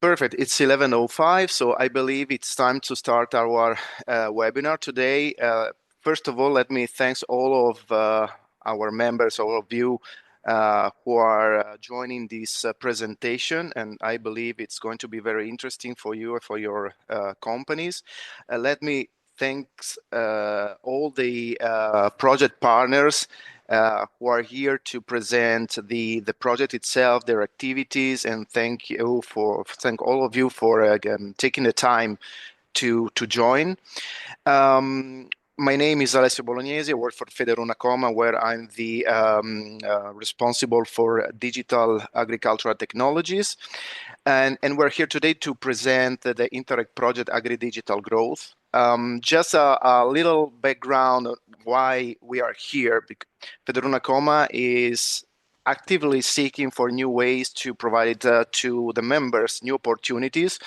Perfect. It's 11:05, so I believe it's time to start our webinar today. First of all, let me thank all of our members, all of you who are joining this presentation, and I believe it's going to be very interesting for you and for your companies. Let me thank all the project partners who are here to present the project itself, their activities, and thank all of you for taking the time to join. My name is Alessio Bolognesi. I work for FederUnacoma, where I'm the responsible for digital agricultural technologies. And we're here today to present the Interact project Agri-Digital Growth. Just a little background on why we are here. FederUnacoma is actively seeking for new ways to provide to the members new opportunities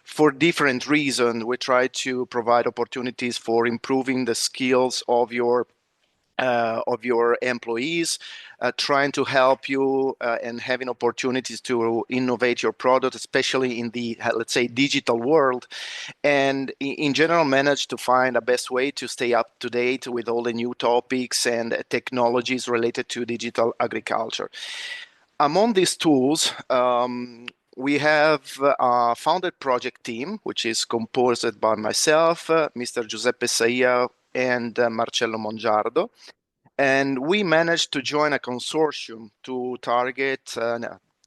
for different reasons. We try to provide opportunities for improving the skills of your employees, trying to help you and having opportunities to innovate your product, especially in the, let's say, digital world, and in general manage to find a best way to stay up to date with all the new topics and technologies related to digital agriculture. Among these tools, we have a founded project team, which is composed by myself, Mr. Giuseppe Saia, and Marcello Mongiardo. And we managed to join a consortium to target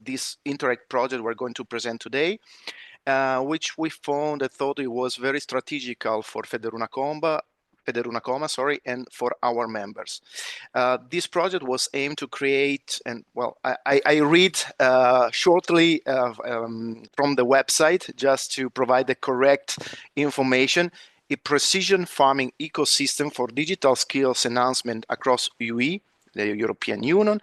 this Interact project we're going to present today, which we found and thought it was very strategical for FederUnacoma, and for our members. This project was aimed to create, and well, I read shortly from the website just to provide the correct information. A precision farming ecosystem for digital skills enhancement across UE, the European Union,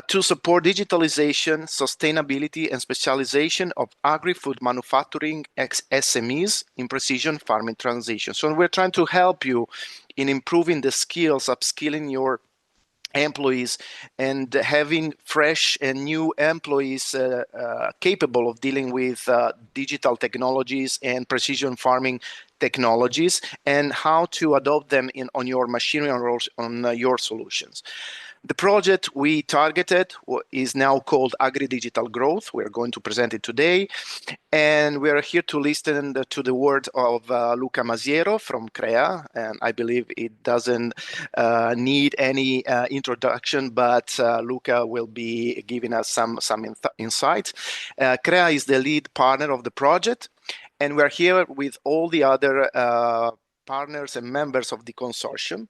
to support digitalization, sustainability, and specialization of agri-food manufacturing SMEs in precision farming transition. So we're trying to help you in improving the skills, upskilling your employees, and having fresh and new employees capable of dealing with digital technologies and precision farming technologies, and how to adopt them on your machinery or on your solutions. The project we targeted is now called Agri-Digital Growth. We're going to present it today. And we're here to listen to the word of Luca Masiero from CREA. And I believe it doesn't need any introduction, but Luca will be giving us some insights. CREA is the lead partner of the project. And we're here with all the other partners and members of the consortium.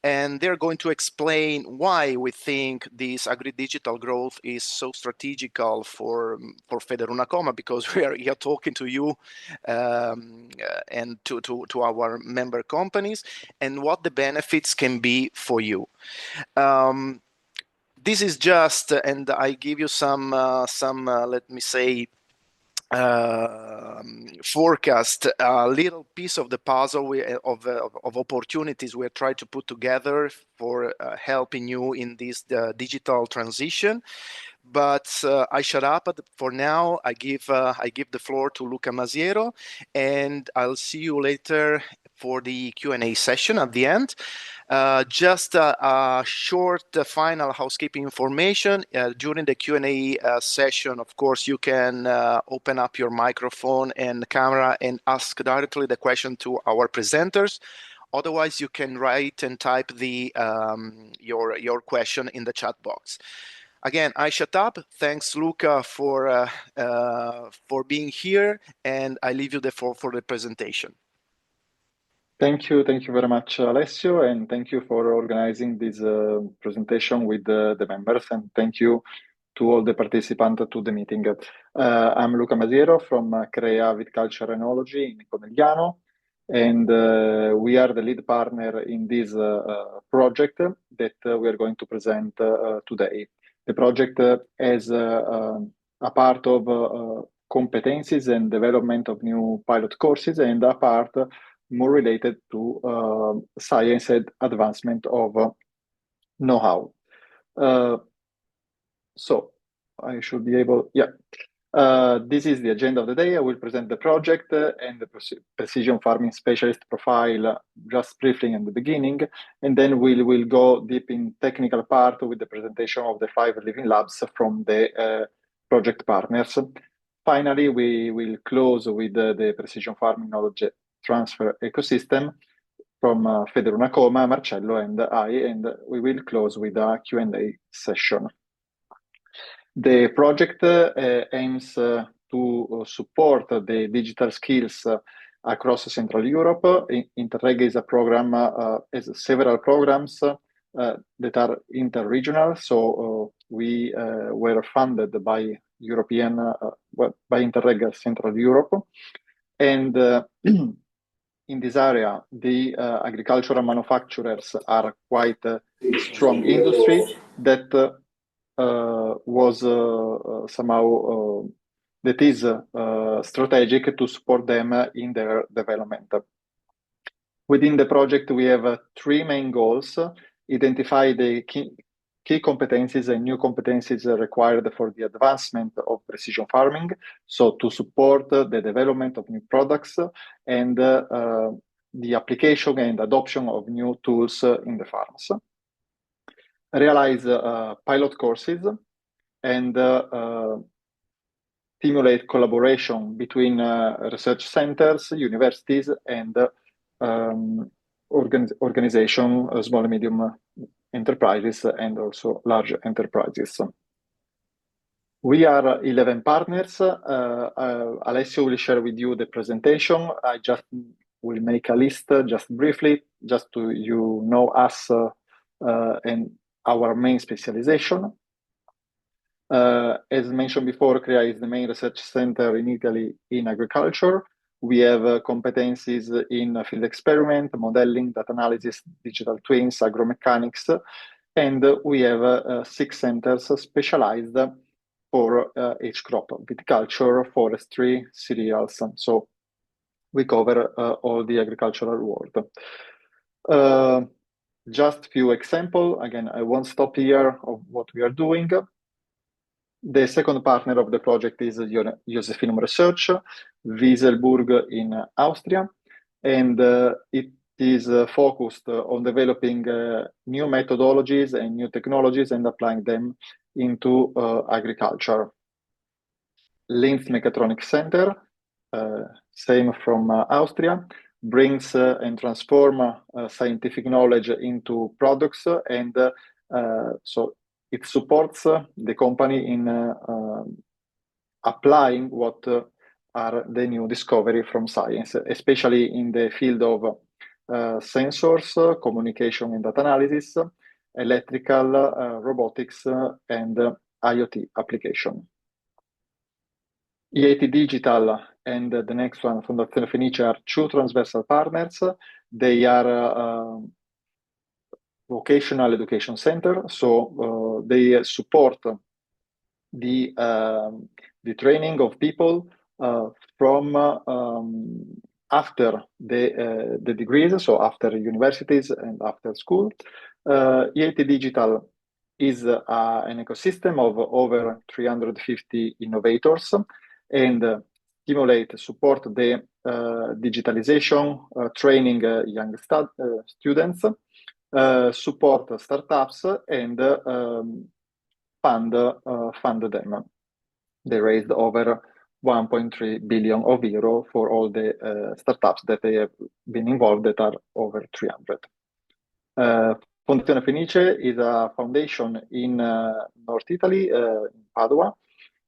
And they're going to explain why we think this agri-digital growth is so strategical for FederUnacoma, because we are here talking to you and to our member companies, and what the benefits can be for you. This is just, and I give you some let me say, forecast, a little piece of the puzzle of opportunities we are trying to put together for helping you in this digital transition. But I shut up for now. I give the floor to Luca Masiero, and I'll see you later for the Q&A session at the end. Just a short final housekeeping information. During the Q&A session, of course, you can open up your microphone and camera and ask directly the question to our presenters. Otherwise, you can write and type your question in the chat box. Again, I shut up. Thanks, Luca, for being here, and I leave you the floor for the presentation. Thank you very much, Alessio, and thank you for organizing this presentation with the members, and thank you to all the participants to the meeting. I'm Luca Masiero from CREA Viticulture Enology in Conegliano, and we are the lead partner in this project that we are going to present today. The project is a part of competencies and development of new pilot courses, and a part more related to science and advancement of know-how. So I should be able, yeah. This is the agenda of the day. I will present the project and the precision farming specialist profile just briefly in the beginning, and then we will go deep in technical part with the presentation of the 5 living labs from the project partners. Finally, we will close with the precision farming knowledge transfer ecosystem from FederUnacoma, Marcello, and I, and we will close with a Q&A session. The project aims to support the digital skills across Central Europe. Interreg is a program, has several programs that are interregional. So we were funded by European, by Interreg Central Europe. And in this area, the agricultural manufacturers are quite a strong industry that was somehow that is strategic to support them in their development. Within the project, we have 3 main goals: identify the key competencies and new competencies required for the advancement of precision farming, so to support the development of new products and the application and adoption of new tools in the farms. Realize pilot courses and stimulate collaboration between research centers, universities, and organization, small and medium enterprises, and also large enterprises. We are 11 partners. Alessio will share with you the presentation. I just will make a list just briefly, just to know us and our main specialization. As mentioned before, CREA is the main research center in Italy in agriculture. We have competencies in field experiment, modeling, data analysis, digital twins, agromechanics, and we have 6 centers specialized for each crop: viticulture, forestry, cereals. So we cover all the agricultural world. Just a few examples. Again, I won't stop here of what we are doing. The second partner of the project is Josephinum Research, Wieselburg in Austria, and it is focused on developing new methodologies and new technologies and applying them into agriculture. Linz Mechatronics Center, same from Austria, brings and transform scientific knowledge into products, and so it supports the company in applying what are the new discovery from science, especially in the field of sensors, communication and data analysis, electrical, robotics, and IoT application. EIT Digital and the next one, Fondazione Fenice, are 2 transversal partners. They are vocational education center, so they support the training of people from after the degrees, so after universities and after school. EIT Digital is an ecosystem of over 350 innovators and support the digitalization, training young students, support startups, and fund them. They raised over 1.3 billion euro for all the startups that they have been involved, that are over 300. Fondazione Fenice is a foundation in North Italy, in Padua.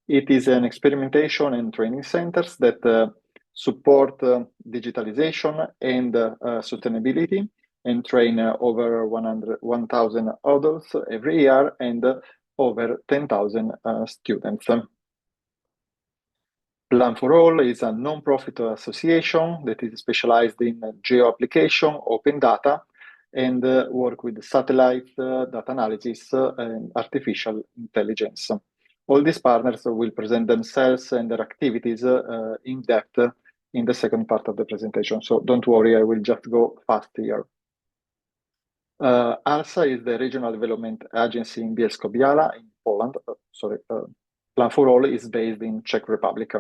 It is an experimentation and training centers that support digitalization and sustainability, and train over 1,000 adults every year and over 10,000 students. Plan for All is a non-profit association that is specialized in geo-application, open data, and work with satellite data analysis and artificial intelligence. All these partners will present themselves and their activities in depth in the second part of the presentation. So don't worry, I will just go fast here. ARSA is the regional development agency in Bielsko-Biała in Poland. Plan for All is based in Czech Republic.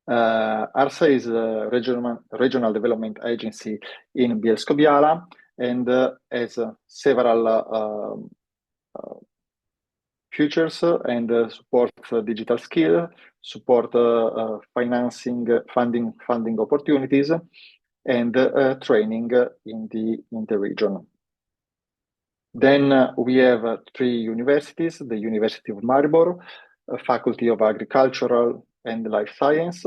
ARSA is a regional development agency in Bielsko-Biała and has several futures and support digital skill, support financing, funding opportunities, and training in the region. Then we have 3 universities: the University of Maribor, Faculty of Agricultural and Life Science,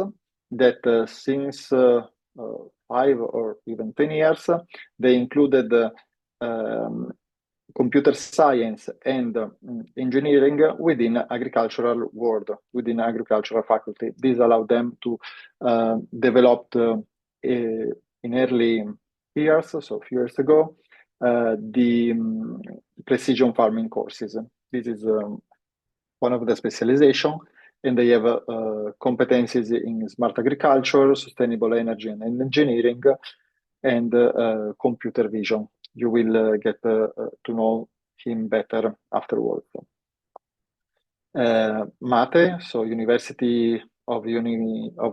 that since 5 or even 10 years, they included computer science and engineering within agricultural world, within agricultural faculty. This allowed them to develop in early years, so a few years ago, the precision farming courses. This is one of the specialization, and they have competencies in smart agriculture, sustainable energy and engineering, and computer vision. You will get to know him better afterwards. MATE, so University of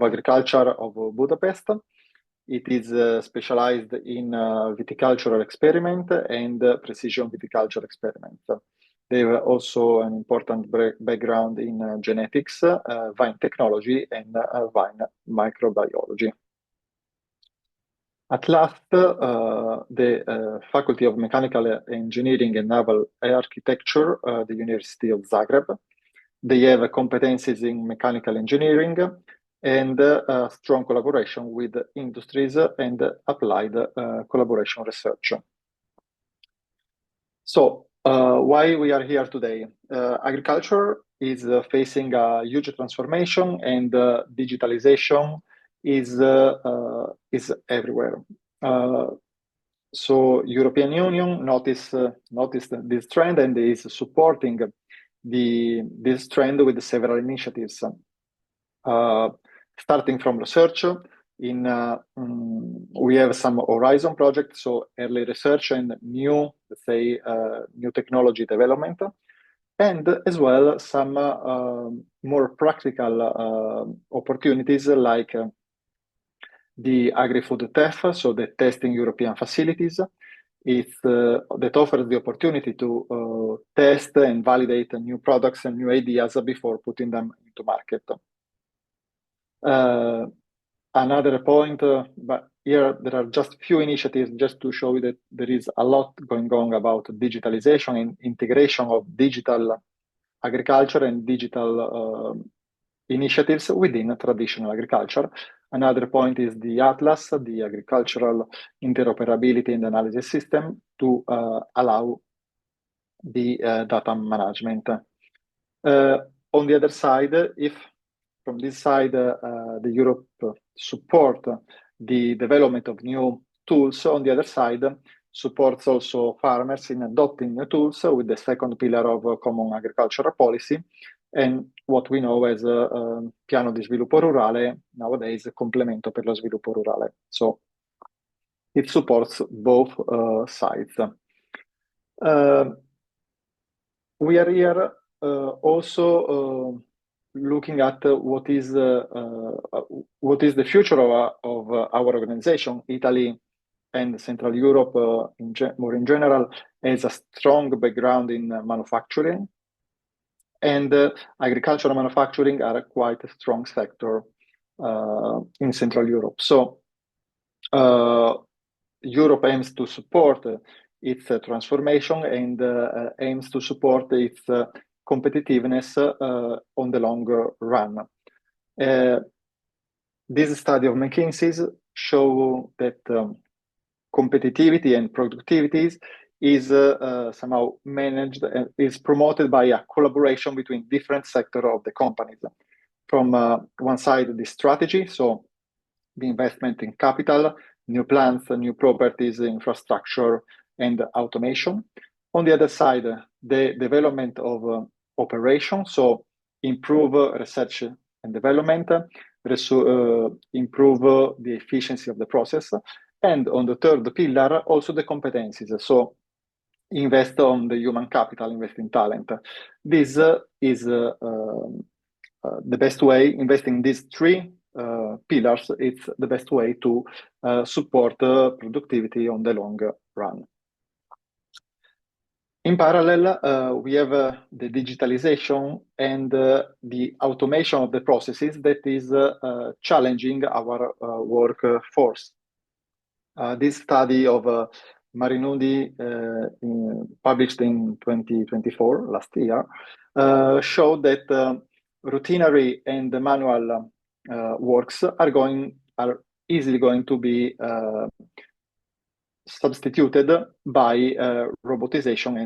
Agriculture of Budapest. It is specialized in viticultural experiment and precision viticulture experiment. They have also an important background in genetics, vine technology, and vine microbiology. At last, the Faculty of Mechanical Engineering and Naval Architecture, the University of Zagreb. They have competencies in mechanical engineering and strong collaboration with industries and applied collaboration research. So, why we are here today? Agriculture is facing a huge transformation, and digitalization is everywhere. So European Union noticed this trend and is supporting this trend with several initiatives. Starting from research, we have some Horizon projects, so early research and new technology development, and as well some more practical opportunities like the Agri-Food TEF, so the testing European facilities. That offers the opportunity to test and validate new products and new ideas before putting them into market. Another point, but here there are just few initiatives just to show you that there is a lot going on about digitalization and integration of digital agriculture and digital initiatives within traditional agriculture. Another point is the Atlas, the Agricultural Interoperability and Analysis System, to allow the data management. On the other side, if from this side the Europe support the development of new tools, on the other side supports also farmers in adopting new tools with the second pillar of Common Agricultural Policy, and what we know as Piano di Sviluppo Rurale, nowadays Complemento per lo Sviluppo Rurale. So it supports both sides. We are here also looking at what is the future of our organization. Italy and Central Europe, more in general, has a strong background in manufacturing, and agricultural manufacturing are a quite strong sector in Central Europe. So Europe aims to support its transformation and aims to support its competitiveness on the longer run. This study of McKinsey's show that competitivity and productivity is somehow managed and is promoted by a collaboration between different sectors of the companies. From one side, the strategy, so the investment in capital, new plants, new properties, infrastructure, and automation. On the other side, the development of operation, so improve research and development, improve the efficiency of the process. And on the third pillar, also the competencies. So invest on the human capital, invest in talent. This is the best way, investing these three pillars, it's the best way to support productivity on the long run. In parallel, we have the digitalization and the automation of the processes that is challenging our workforce. This study of Marinudi, published in 2024, last year, showed that routinary and manual works are easily going to be substituted by robotization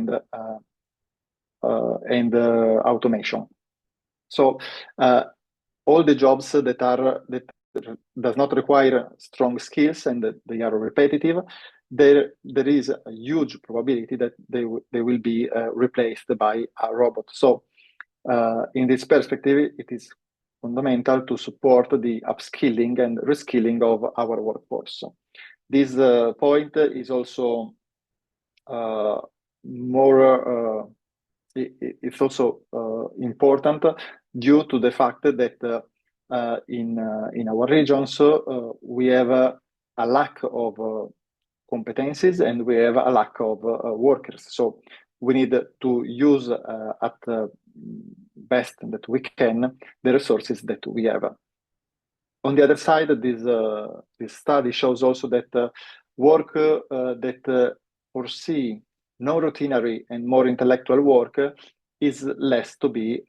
and automation. So all the jobs that does not require strong skills and that they are repetitive, there is a huge probability that they will be replaced by a robot. So in this perspective, it is fundamental to support the upskilling and reskilling of our workforce. This point is also it's also important due to the fact that in our regions we have a lack of competencies and we have a lack of workers. So we need to use at best that we can the resources that we have. On the other side, this study shows also that work that foresee non-routinary and more intellectual work is less to be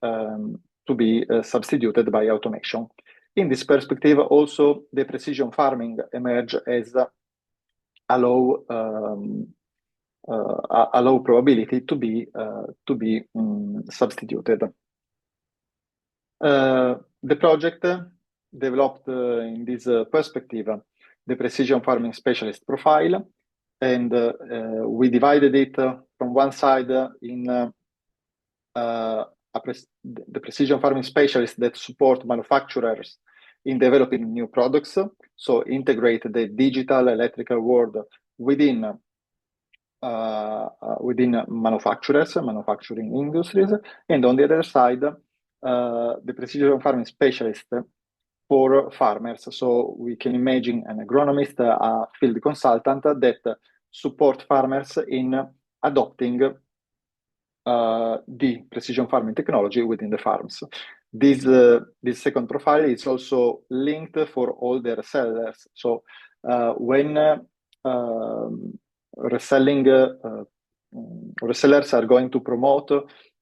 substituted by automation. In this perspective, also the precision farming emerge as a low probability to be substituted. The project developed in this perspective the precision farming specialist profile, and we divided it from one side in the precision farming specialists that support manufacturers in developing new products, so integrate the digital electrical world within manufacturing industries, and on the other side, the precision farming specialist for farmers. So we can imagine an agronomist, a field consultant that support farmers in adopting the precision farming technology within the farms. This second profile is also linked for all the resellers. So when resellers are going to promote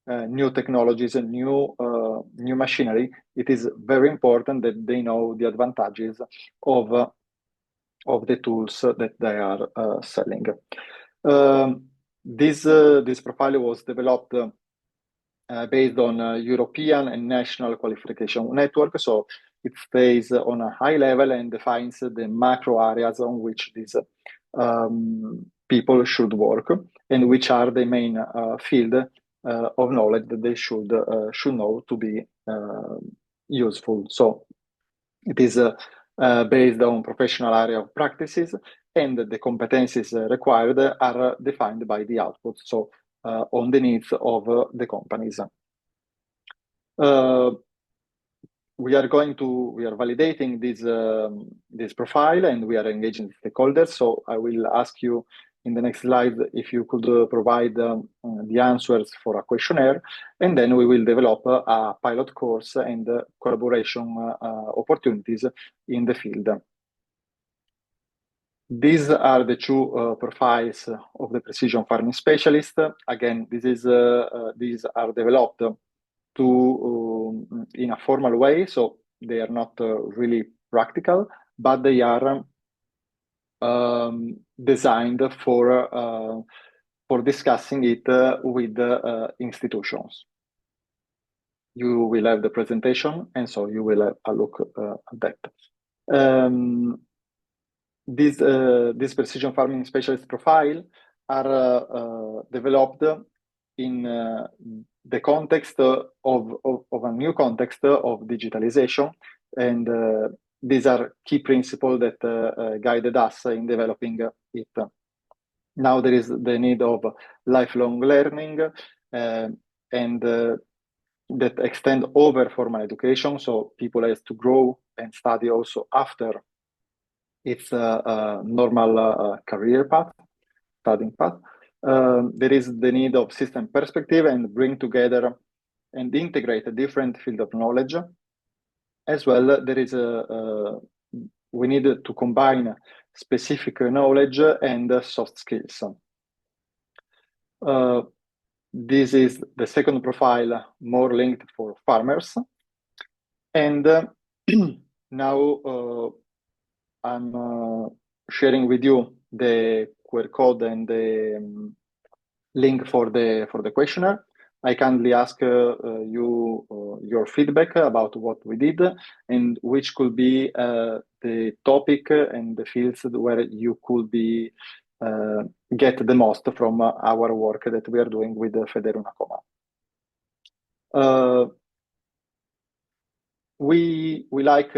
new technologies and new machinery, it is very important that they know the advantages of the tools that they are selling. This profile was developed based on European and national qualification network. So it stays on a high level and defines the macro areas on which these people should work and which are the main field of knowledge that they should know to be useful. So it is based on professional area of practices, and the competencies required are defined by the output, so on the needs of the companies. We are validating this profile, and we are engaging stakeholders. So I will ask you in the next slide if you could provide the answers for a questionnaire, and then we will develop a pilot course and collaboration opportunities in the field. These are the two profiles of the precision farming specialist. Again, these are developed in a formal way, so they are not really practical, but they are designed for discussing it with institutions. You will have the presentation, and so you will have a look at that. This precision farming specialist profile are developed in the context of a new context of digitalization, and these are key principles that guided us in developing it. Now there is the need of lifelong learning and that extend over formal education. So people has to grow and study also after its normal career path, studying path. There is the need of system perspective and bring together and integrate a different field of knowledge. As well, there is we need to combine specific knowledge and soft skills. This is the second profile, more linked for farmers. And now I'm sharing with you the QR code and the link for the questionnaire. I kindly ask you your feedback about what we did and which could be the topic and the fields where you could be get the most from our work that we are doing with FederUnacoma. We like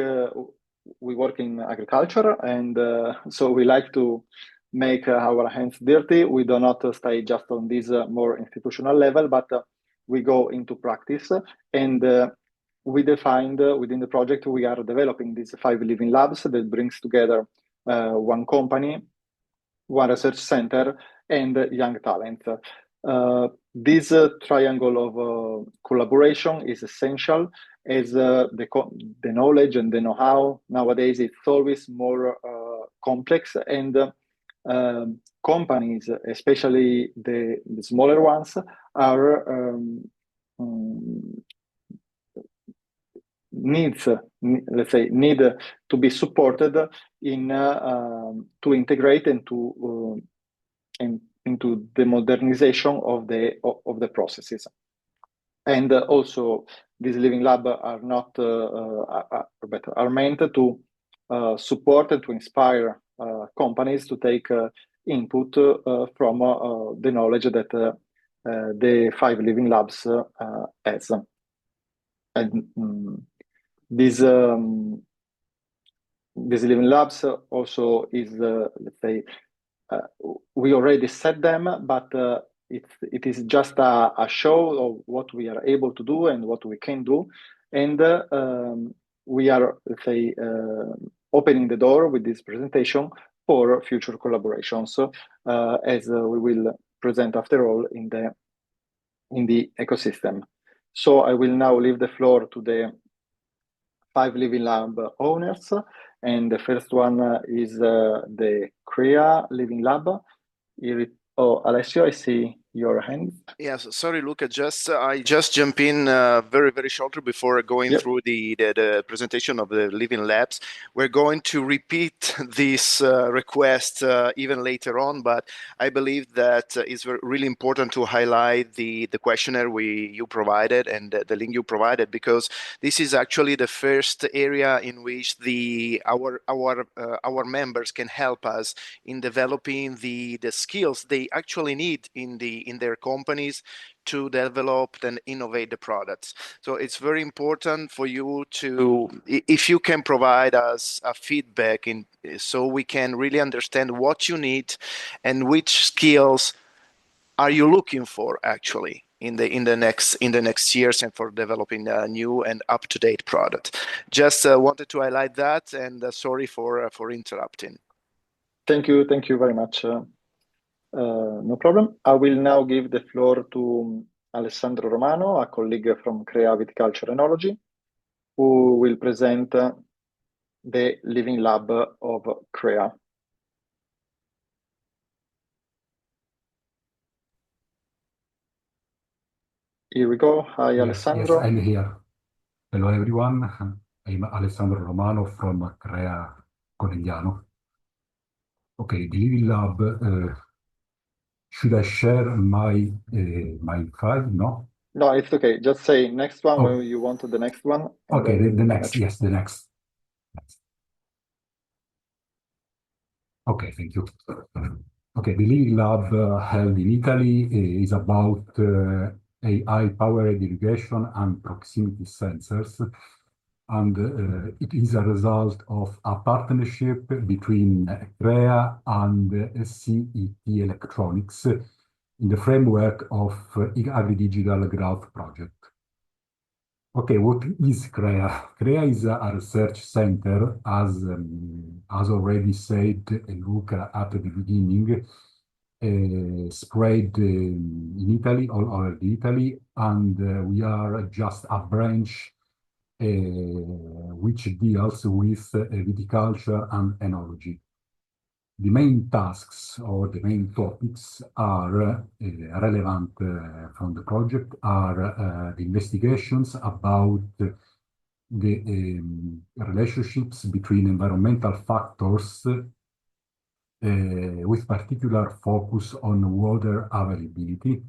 we work in agriculture, and so we like to make our hands dirty. We do not stay just on this more institutional level, but we go into practice, and we defined within the project we are developing these 5 living labs that brings together one company, one research center, and young talent. This triangle of collaboration is essential as the knowledge and the know-how nowadays it's always more complex, and companies, especially the smaller ones, are need to be supported in to integrate and to into the modernization of the processes. And also, these living lab are not are meant to support and to inspire companies to take input from the knowledge that the 5 living labs has. And this living labs also is, let's say, we already set them, but it is just a show of what we are able to do and what we can do. And we are, let's say, opening the door with this presentation for future collaborations, as we will present after all in the ecosystem. So I will now leave the floor to the 5 living lab owners. And the first one is the CREA Living Lab. Alessio, I see your hand. Yes, sorry, Luca. I just jump in very shortly before going through the presentation of the living labs. We're going to repeat this request even later on, but I believe that it's really important to highlight the questionnaire you provided and the link you provided, because this is actually the first area in which our members can help us in developing the skills they actually need in their companies to develop and innovate the products. So it's very important for you if you can provide us a feedback so we can really understand what you need and which skills are you looking for actually in the next years and for developing a new and up-to-date product. Just wanted to highlight that, and sorry for interrupting. Thank you very much. No problem. I will now give the floor to Alessandro Romano, a colleague from CREA Viticulture Enology, who will present the living lab of CREA. Here we go. Hi, Alessandro. Yes, I'm here. Hello, everyone. I'm Alessandro Romano from CREA Conegliano. Okay, the living lab. Should I share my file? No? No, it's okay. Just say next one when you want the next one. Okay, the next. Yes, the next. Okay, thank you. Okay, the living lab held in Italy is about AI-powered irrigation and proximity sensors and it is a result of a partnership between CREA and CET Electronics in the framework of Agri-Digital Growth project. Okay, what is CREA? CREA is a research center, as already said Luca at the beginning, spread in Italy, all over Italy, and we are just a branch which deals with viticulture and enology. The main tasks or the main topics are relevant from the project are the investigations about the relationships between environmental factors with particular focus on water availability,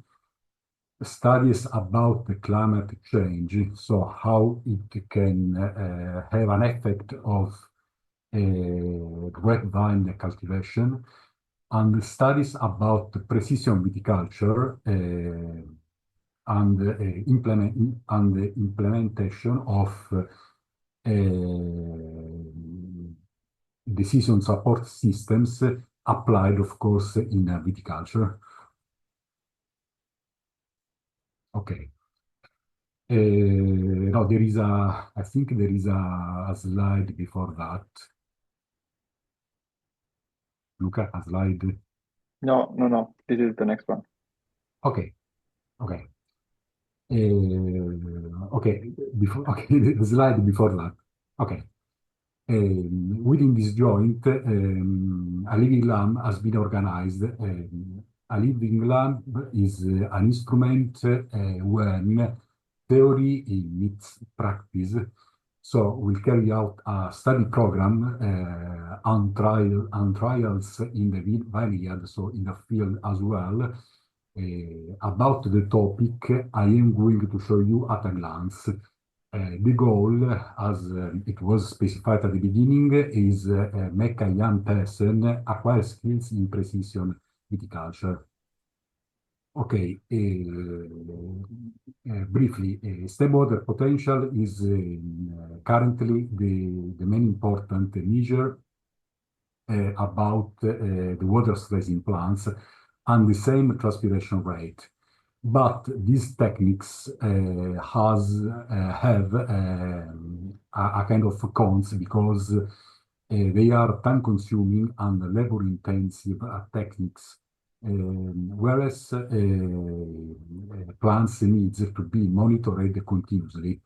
studies about the climate change, so how it can have an effect of grapevine cultivation, and studies about precision viticulture and the implementation of decision support systems applied, of course, in viticulture. Okay. No, I think there is a slide before that. Luca, a slide. No. This is the next one. Okay. Okay. Okay. The slide before that. Okay. Within this joint, a living lab has been organized. A living lab is an instrument when theory meets practice. So we'll carry out a study program on trials in the vineyard, so in the field as well. About the topic, I am going to show you at a glance. The goal, as it was specified at the beginning, is make a young person acquire skills in precision viticulture. Okay, briefly, stable water potential is currently the main important measure about the water stress in plants and the same transpiration rate. But these techniques have a kind of cons because they are time-consuming and labor-intensive techniques, whereas plants needs to be monitored continuously.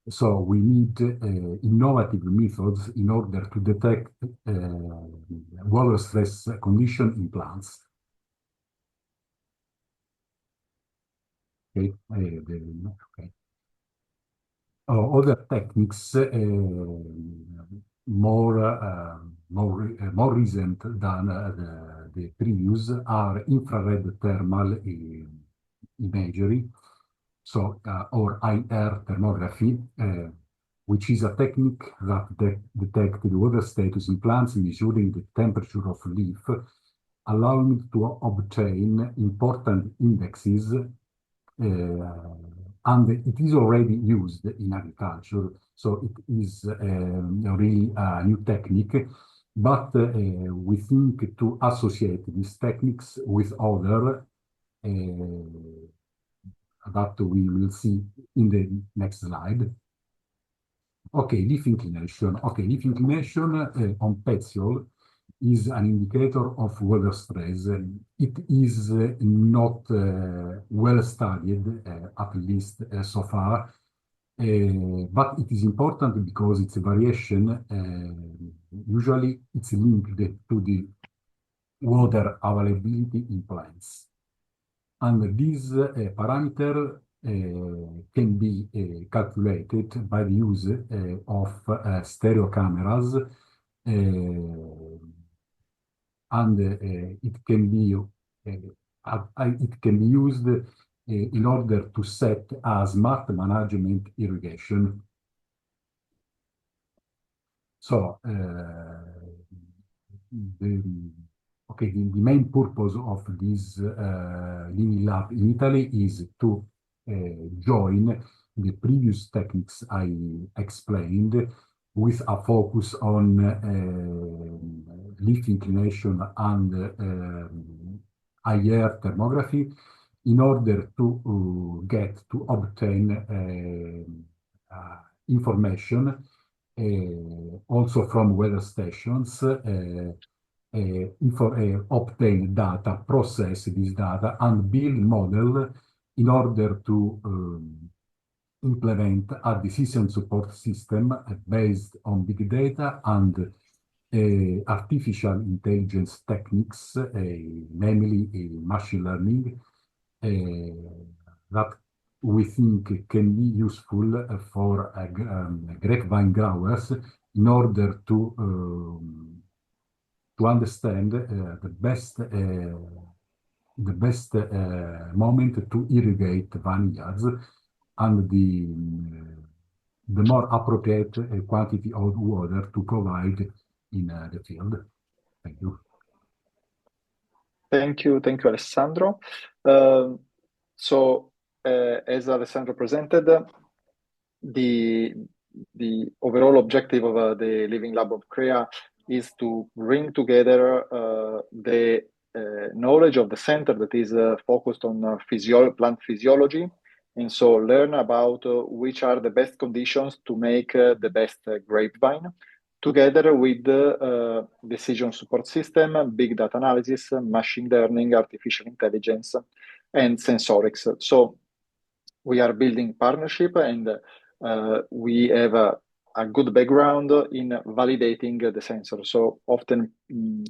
So we need innovative methods in order to detect water stress condition in plants. Okay. Okay. Other techniques, more recent than the previous, are infrared thermal imagery, so or IR thermography, which is a technique that detects the water status in plants, measuring the temperature of leaf, allowing to obtain important indexes. And it is already used in agriculture, so it is really a new technique. But we think to associate these techniques with other that we will see in the next slide. Okay, leaf inclination. Okay, leaf inclination on petiole is an indicator of water stress. It is not well studied, at least so far, but it is important because its variation, usually it's linked to the water availability in plants. And this parameter can be calculated by the use of stereo cameras, and it can be used in order to set a smart management irrigation. So the main purpose of this Lini Lab in Italy is to join the previous techniques I explained, with a focus on leaf inclination and IR thermography, in order to obtain information also from weather stations, obtain data, process this data, and build model in order to implement a decision support system based on big data and artificial intelligence techniques, namely machine learning, that we think can be useful for grapevine growers in order to understand the best moment to irrigate vineyards and the more appropriate quantity of water to provide in the field. Thank you. Thank you, Alessandro. As Alessandro presented, the overall objective of the Living Lab of CREA is to bring together the knowledge of the center that is focused on plant physiology, and so learn about which are the best conditions to make the best grapevine, together with the decision support system, big data analysis, machine learning, artificial intelligence, and sensorics. So we are building partnership, and we have a good background in validating the sensor. So often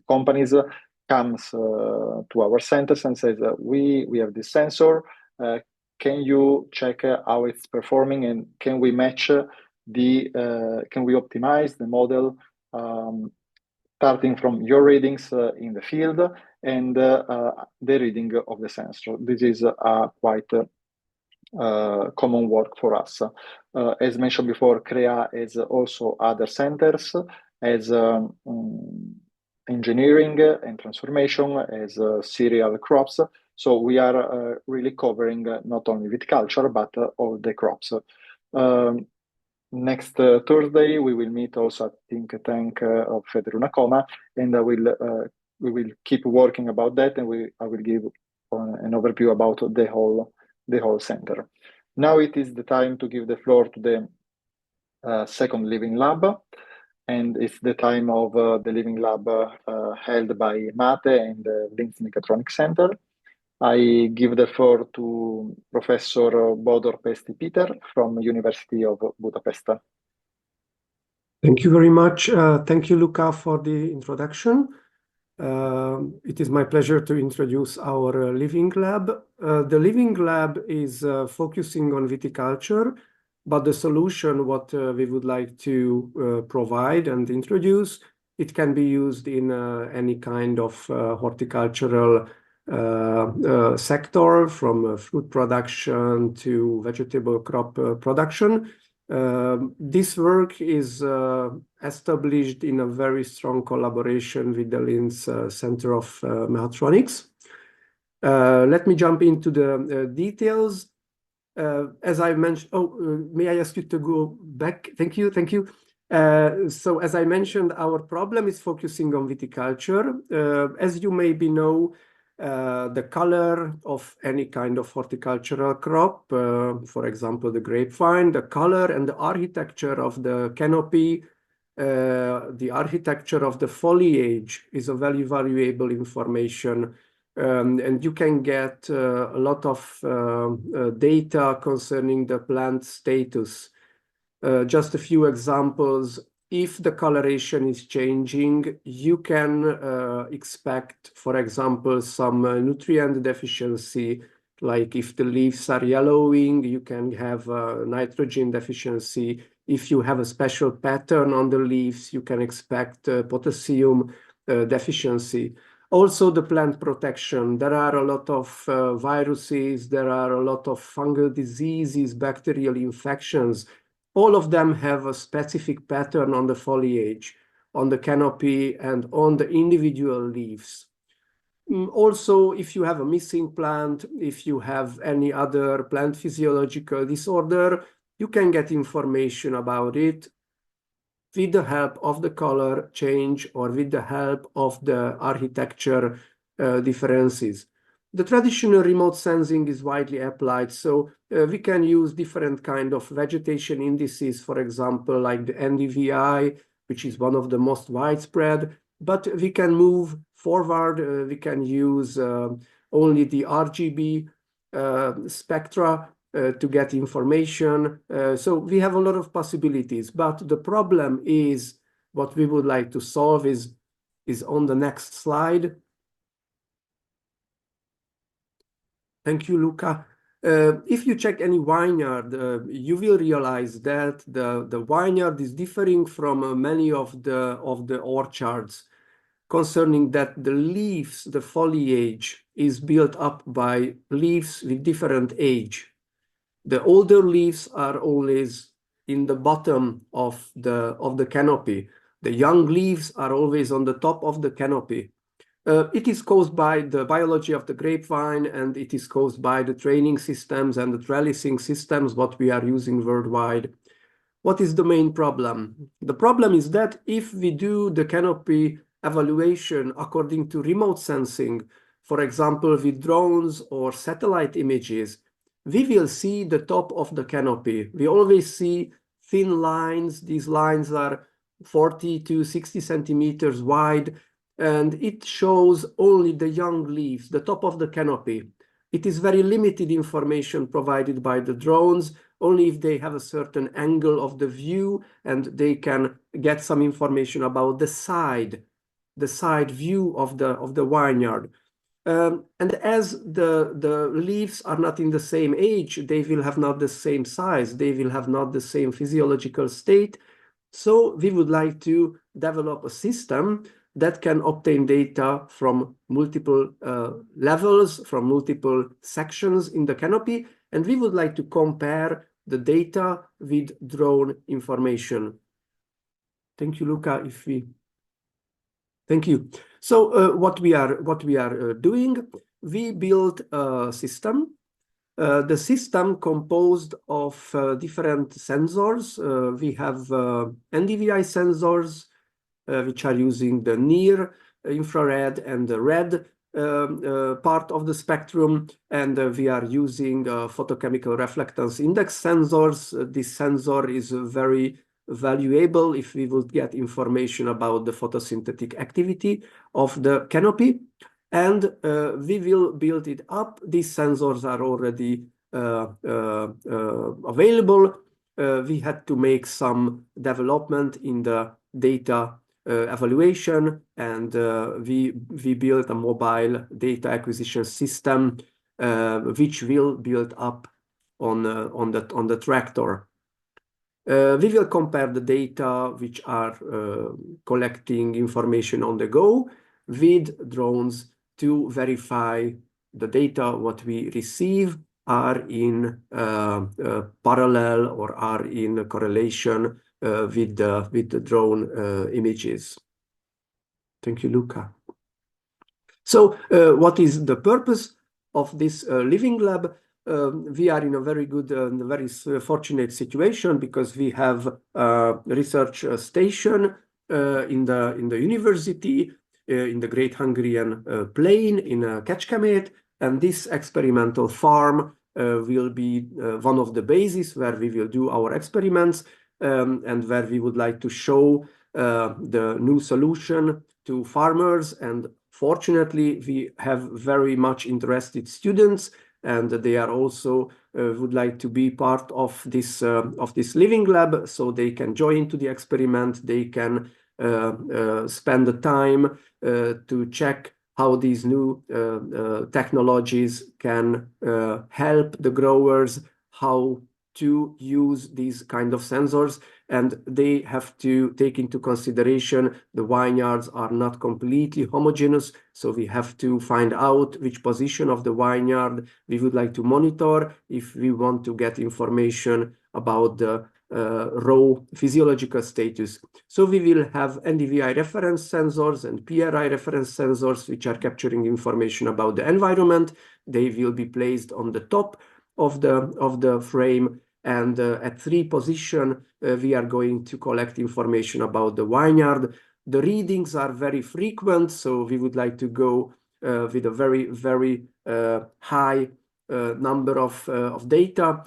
companies comes to our centers and says, we have this sensor, can you check how it's performing, and can we match can we optimize the model starting from your readings in the field and the reading of the sensor. This is quite common work for us. As mentioned before, CREA has also other centers as engineering and transformation, as cereal crops. So we are really covering not only viticulture, but all the crops. Next Thursday, we will meet also at think tank of FederUnacoma, and we will keep working about that, and I will give an overview about the whole center. Now it is the time to give the floor to the second Living Lab, and it's the time of the Living Lab held by MATE and the Linz Mechatronics Center. I give the floor to Professor Bodor Pesti Peter from University of Budapest. Thank you very much. Thank you, Luca, for the introduction. It is my pleasure to introduce our Living Lab. The Living Lab is focusing on viticulture, but the solution, what we would like to provide and introduce, it can be used in any kind of horticultural sector, from fruit production to vegetable crop production. This work is established in a very strong collaboration with the Linz Center of Mechatronics. Let me jump into the details. As I mentioned, may I ask you to go back? Thank you. So as I mentioned, our problem is focusing on viticulture. As you maybe know, the color of any kind of horticultural crop, for example, the grapevine, the color and the architecture of the canopy, the architecture of the foliage is a very valuable information. And you can get a lot of data concerning the plant status. Just a few examples. If the coloration is changing, you can expect, for example, some nutrient deficiency. Like if the leaves are yellowing, you can have nitrogen deficiency. If you have a special pattern on the leaves, you can expect potassium deficiency. Also, the plant protection. There are a lot of viruses, there are a lot of fungal diseases, bacterial infections. All of them have a specific pattern on the foliage, on the canopy, and on the individual leaves. Also, if you have a missing plant, if you have any other plant physiological disorder, you can get information about it with the help of the color change or with the help of the architecture differences. The traditional remote sensing is widely applied, so we can use different kind of vegetation indices, for example, like the NDVI, which is one of the most widespread, but we can move forward. We can use only the RGB spectra to get information. So we have a lot of possibilities, but the problem is what we would like to solve is on the next slide. Thank you, Luca. If you check any vineyard, you will realize that the vineyard is differing from many of the orchards, concerning that the leaves, the foliage is built up by leaves with different age. The older leaves are always in the bottom of the canopy. The young leaves are always on the top of the canopy. It is caused by the biology of the grapevine, and it is caused by the training systems and the trellising systems what we are using worldwide. What is the main problem? The problem is that if we do the canopy evaluation according to remote sensing, for example, with drones or satellite images, we will see the top of the canopy. We always see thin lines. These lines are 40 to 60 centimeters wide, and it shows only the young leaves, the top of the canopy. It is very limited information provided by the drones, only if they have a certain angle of the view and they can get some information about the side view of the vineyard. And as the leaves are not in the same age, they will have not the same size, they will have not the same physiological state. So we would like to develop a system that can obtain data from multiple levels, from multiple sections in the canopy, and we would like to compare the data with drone information. Thank you, Luca. Thank you. So what we are doing, we built a system. The system composed of different sensors. We have NDVI sensors, which are using the near infrared and the red part of the spectrum, and we are using photochemical reflectance index sensors. This sensor is very valuable if we would get information about the photosynthetic activity of the canopy, and we will build it up. These sensors are already available. We had to make some development in the data evaluation, and we built a mobile data acquisition system which will build up on the tractor. We will compare the data which are collecting information on the go with drones to verify the data what we receive are in parallel or are in correlation with the drone images. Thank you, Luca. So what is the purpose of this living lab? We are in a very good and very fortunate situation because we have a research station in the university in the Great Hungarian Plain in Kecskemét, and this experimental farm will be one of the bases where we will do our experiments and where we would like to show the new solution to farmers. And fortunately, we have very much interested students, and they are also would like to be part of this living lab, so they can join to the experiment. They can spend the time to check how these new technologies can help the growers, how to use these kind of sensors, and they have to take into consideration the vineyards are not completely homogeneous, so we have to find out which position of the vineyard we would like to monitor if we want to get information about the raw physiological status. So we will have NDVI reference sensors and PRI reference sensors which are capturing information about the environment. They will be placed on the top of the frame, And at 3 position, we are going to collect information about the vineyard. The readings are very frequent, so we would like to go with a very, very high number of data,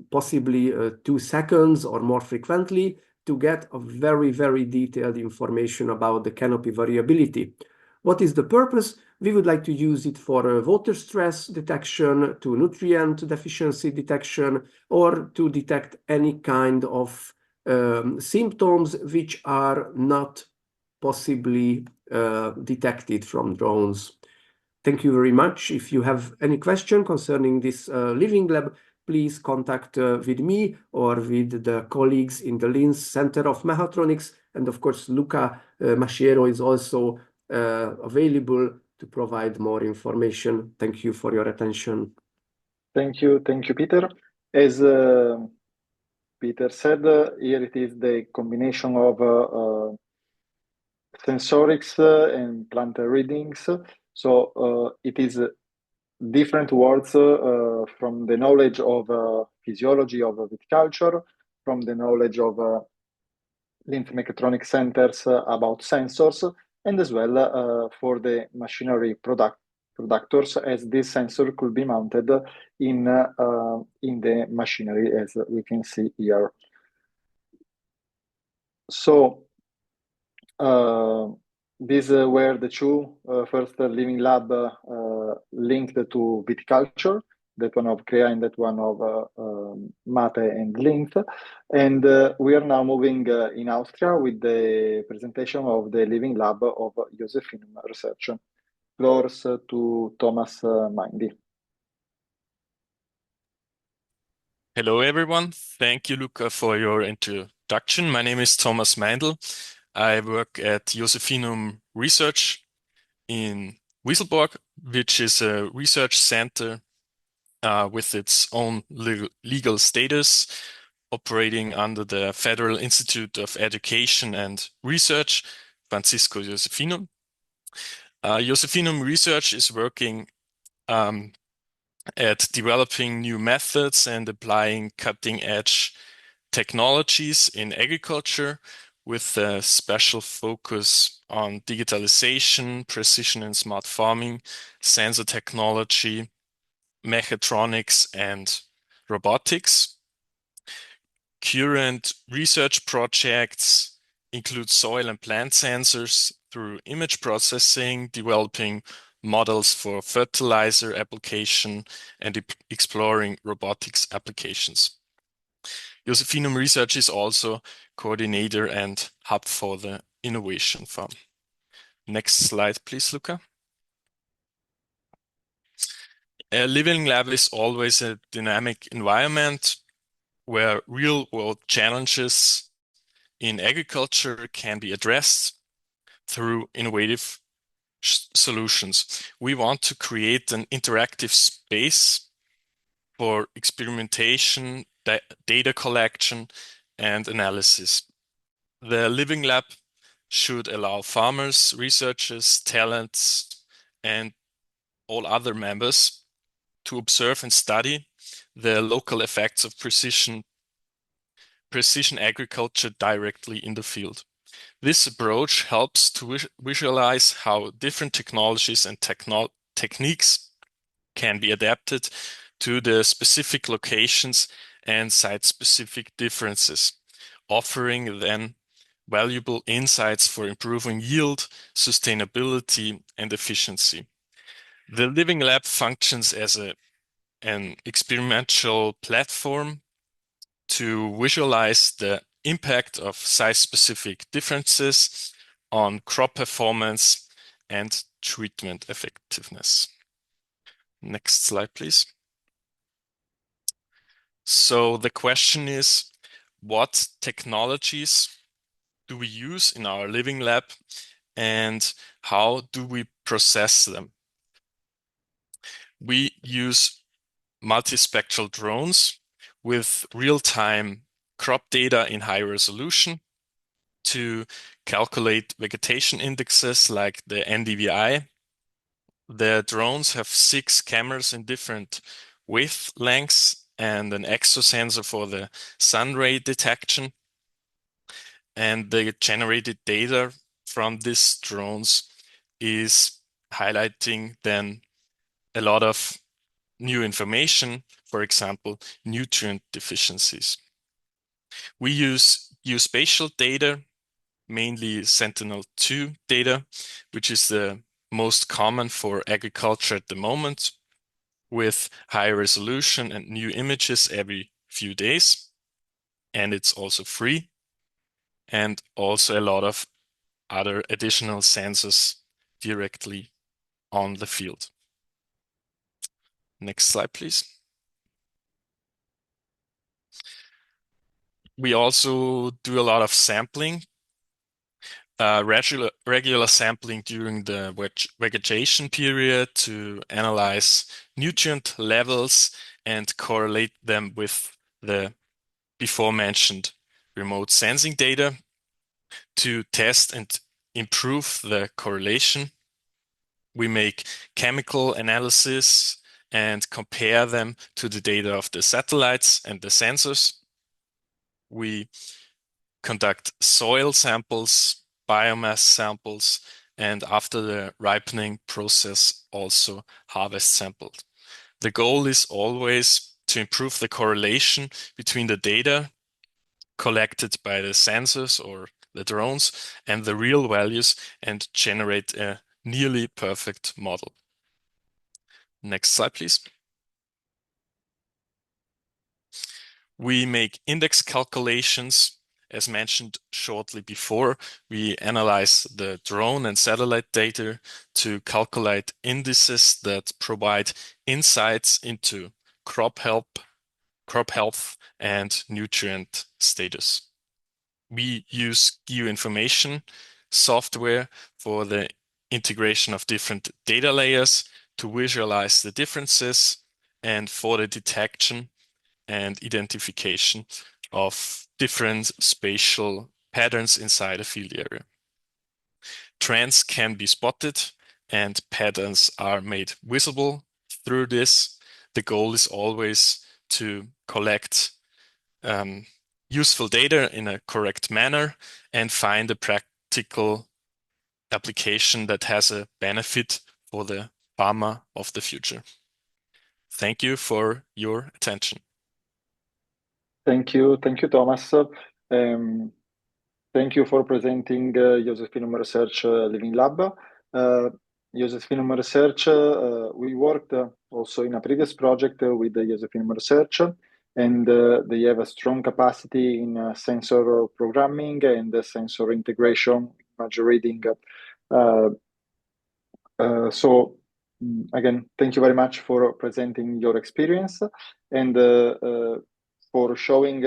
possibly 2 seconds or more frequently, to get a very, very detailed information about the canopy variability. What is the purpose? We would like to use it for water stress detection, to nutrient deficiency detection, or to detect any kind of symptoms which are not possibly detected from drones. Thank you very much. If you have any question concerning this living lab, please contact with me or with the colleagues in the Linz Center of Mechatronics. And of course, Luca Masciero is also available to provide more information. Thank you for your attention. Thank you, Peter. As Peter said, here it is the combination of sensorics and plant readings. So it is different words from the knowledge of physiology of viticulture, from the knowledge of lymph mechatronic centers about sensors, and as well for the machinery productors, as this sensor could be mounted in the machinery, as we can see here. So these were the two first living lab linked to viticulture, that one of CREA and that one of Mate and Linz. And we are now moving in Austria with the presentation of the living lab of Josephinum Research. Floors to Thomas Mindy. Hello, everyone. Thank you, Luca, for your introduction. My name is Thomas Meindl. I work at Josephinum Research in Wieselburg, which is a research center with its own legal status, operating under the Federal Institute of Education and Research, Francisco Josephinum. Josephinum Research is working at developing new methods and applying cutting-edge technologies in agriculture, with a special focus on digitalisation, precision and smart farming, sensor technology, mechatronics, and robotics. Current research projects include soil and plant sensors through image processing, developing models for fertilizer application, and exploring robotics applications. Josephinum Research is also coordinator and hub for the Innovation Farm. Next slide, please, Luca. A living lab is always a dynamic environment where real-world challenges in agriculture can be addressed through innovative solutions. We want to create an interactive space for experimentation, data collection, and analysis. The Living Lab should allow farmers, researchers, talents, and all other members to observe and study the local effects of precision agriculture directly in the field. This approach helps to visualize how different technologies and techniques can be adapted to the specific locations and site-specific differences, offering then valuable insights for improving yield, sustainability, and efficiency. The Living Lab functions as an experimental platform to visualize the impact of site-specific differences on crop performance and treatment effectiveness. Next slide, please. So the question is, what technologies do we use in our living lab, and how do we process them? We use multispectral drones with real-time crop data in high resolution to calculate vegetation indexes like the NDVI. The drones have 6 cameras in different wavelengths and an exosensor for the sun ray detection. And the generated data from these drones is highlighting then a lot of new information, for example, nutrient deficiencies. We use geospatial data, mainly Sentinel-2 data, which is the most common for agriculture at the moment, with high resolution and new images every few days. And it's also free, and also a lot of other additional sensors directly on the field. Next slide, please. We also do a lot of sampling, regular sampling during the vegetation period to analyze nutrient levels and correlate them with the before mentioned remote sensing data to test and improve the correlation. We make chemical analysis and compare them to the data of the satellites and the sensors. We conduct soil samples, biomass samples, and after the ripening process, also harvest samples. The goal is always to improve the correlation between the data collected by the sensors or the drones and the real values and generate a nearly perfect model. Next slide, please. We make index calculations. As mentioned shortly before, we analyze the drone and satellite data to calculate indices that provide insights into crop health, and nutrient status. We use geoinformation software for the integration of different data layers to visualize the differences and for the detection and identification of different spatial patterns inside a field area. Trends can be spotted and patterns are made visible through this. The goal is always to collect useful data in a correct manner and find a practical application that has a benefit for the farmer of the future. Thank you for your attention. Thank you, Thomas. Thank you for presenting Josephinum Research Living Lab. Josephinum Research, we worked also in a previous project with the Josephinum Research, and they have a strong capacity in sensor programming and sensor integration, image reading. So again, thank you very much for presenting your experience and for showing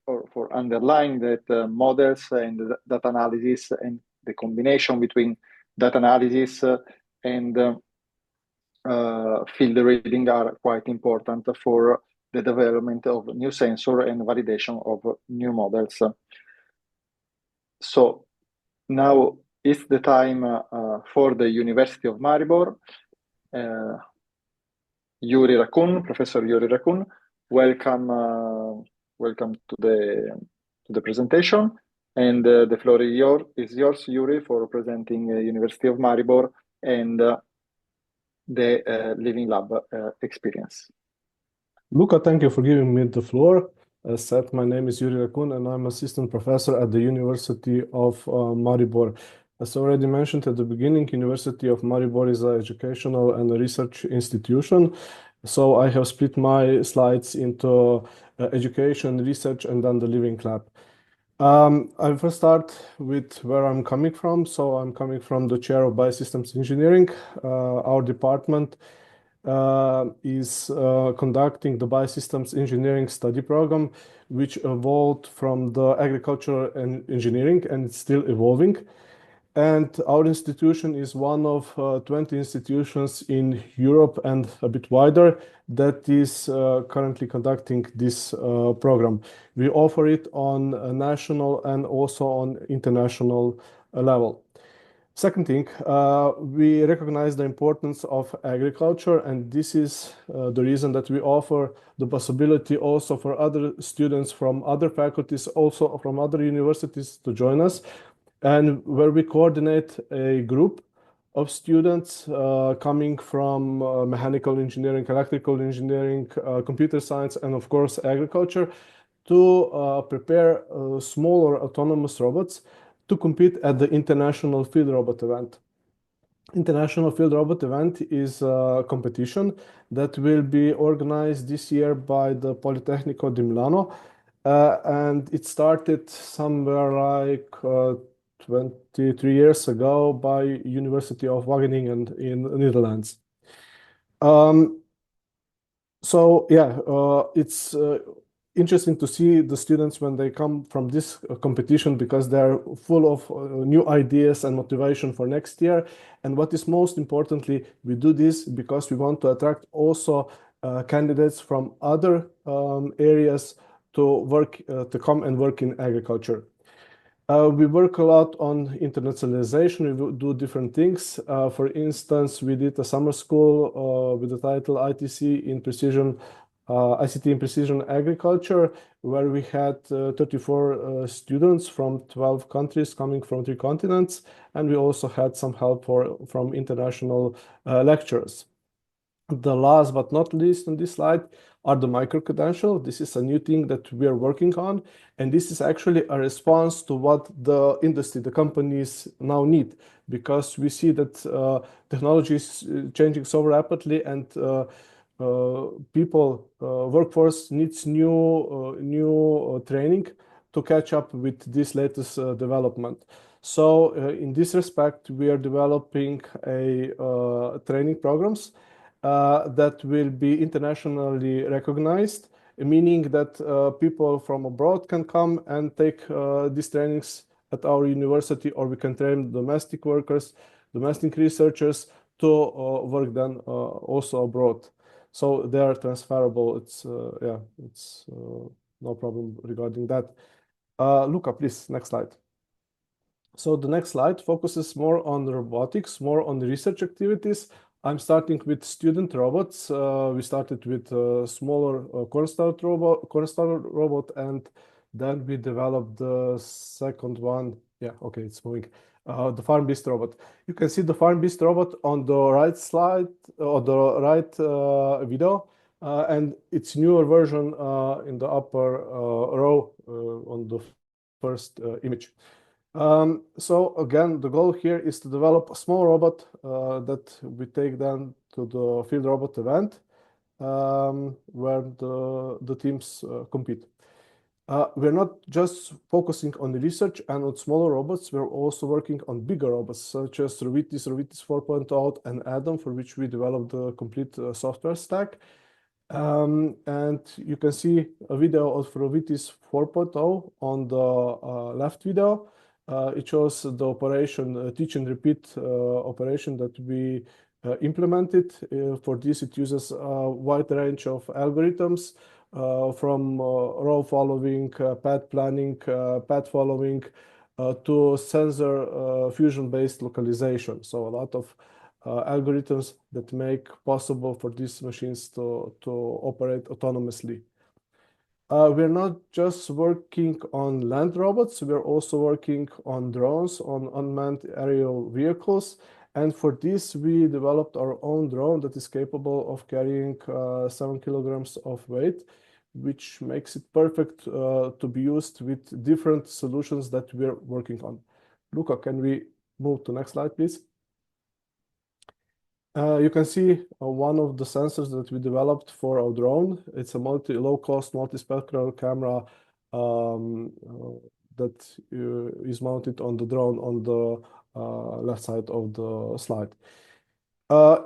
or for underlying that models and data analysis and the combination between data analysis and field reading are quite important for the development of new sensor and validation of new models. So now is the time for the University of Maribor. Yuri Rakun, Professor Yuri Rakun, welcome to the presentation, and the floor is yours, Yuri, for presenting University of Maribor and the Living Lab experience. Luca, thank you for giving me the floor. As said, my name is Yuri Rakun, and I'm assistant professor at the University of Maribor. As already mentioned at the beginning, University of Maribor is an educational and a research institution. So I have split my slides into education, research, and then the Living Lab. I'll first start with where I'm coming from. So I'm coming from the chair of Biosystems Engineering. Our department is conducting the Biosystems Engineering study program, which evolved from the agriculture and engineering, and it's still evolving. And our institution is one of 20 institutions in Europe and a bit wider that is currently conducting this program. We offer it on a national and also on international level. Second thing, we recognize the importance of agriculture, and this is the reason that we offer the possibility also for other students from other faculties, also from other universities to join us, and where we coordinate a group of students coming from mechanical engineering, electrical engineering, computer science, and of course agriculture to prepare smaller autonomous robots to compete at the International Field Robot Event. International Field Robot Event is a competition that will be organized this year by the Politecnico di Milano, and it started somewhere like 23 years ago by University of Wageningen in the Netherlands. So yeah, it's interesting to see the students when they come from this competition because they're full of new ideas and motivation for next year. And what is most importantly, we do this because we want to attract also candidates from other areas to work to come and work in agriculture. We work a lot on internationalization. We do different things. For instance, we did a summer school with the title ITC in precision, ICT in precision agriculture, where we had 34 students from 12 countries coming from 3 continents, and we also had some help from international lecturers. The last but not least on this slide are the micro-credential. This is a new thing that we are working on, and this is actually a response to what the industry, the companies now need, because we see that technology is changing so rapidly, and workforce needs new training to catch up with this latest development. So in this respect, we are developing training programs that will be internationally recognized, meaning that people from abroad can come and take these trainings at our university, or we can train domestic workers, domestic researchers to work then also abroad. So they are transferable. It's no problem regarding that. Luca, please, next slide. So the next slide focuses more on robotics, more on the research activities. I'm starting with student robots. We started with a smaller cornstarch robot, and then we developed the second one. Yeah, okay, it's moving. The farm beast robot. You can see the farm beast robot on the right slide or the right video, and its newer version in the upper row on the first image. So again, the goal here is to develop a small robot that we take then to the field robot event where the teams compete. We're not just focusing on the research and on smaller robots, we're also working on bigger robots such as Rovitis 4.0 and Adam, for which we developed the complete software stack. And you can see a video of Rovitis 4.0 on the left video. It shows the operation, teach and repeat operation that we implemented. For this, it uses a wide range of algorithms from row following, path planning, path following, to sensor fusion-based localization. So a lot of algorithms that make possible for these machines to operate autonomously. We're not just working on land robots, we're also working on drones, on unmanned aerial vehicles. And for this, we developed our own drone that is capable of carrying 7 kilograms of weight, which makes it perfect to be used with different solutions that we're working on. Luca, can we move to the next slide, please? You can see one of the sensors that we developed for our drone. It's a low-cost multispectral camera that is mounted on the drone on the left side of the slide.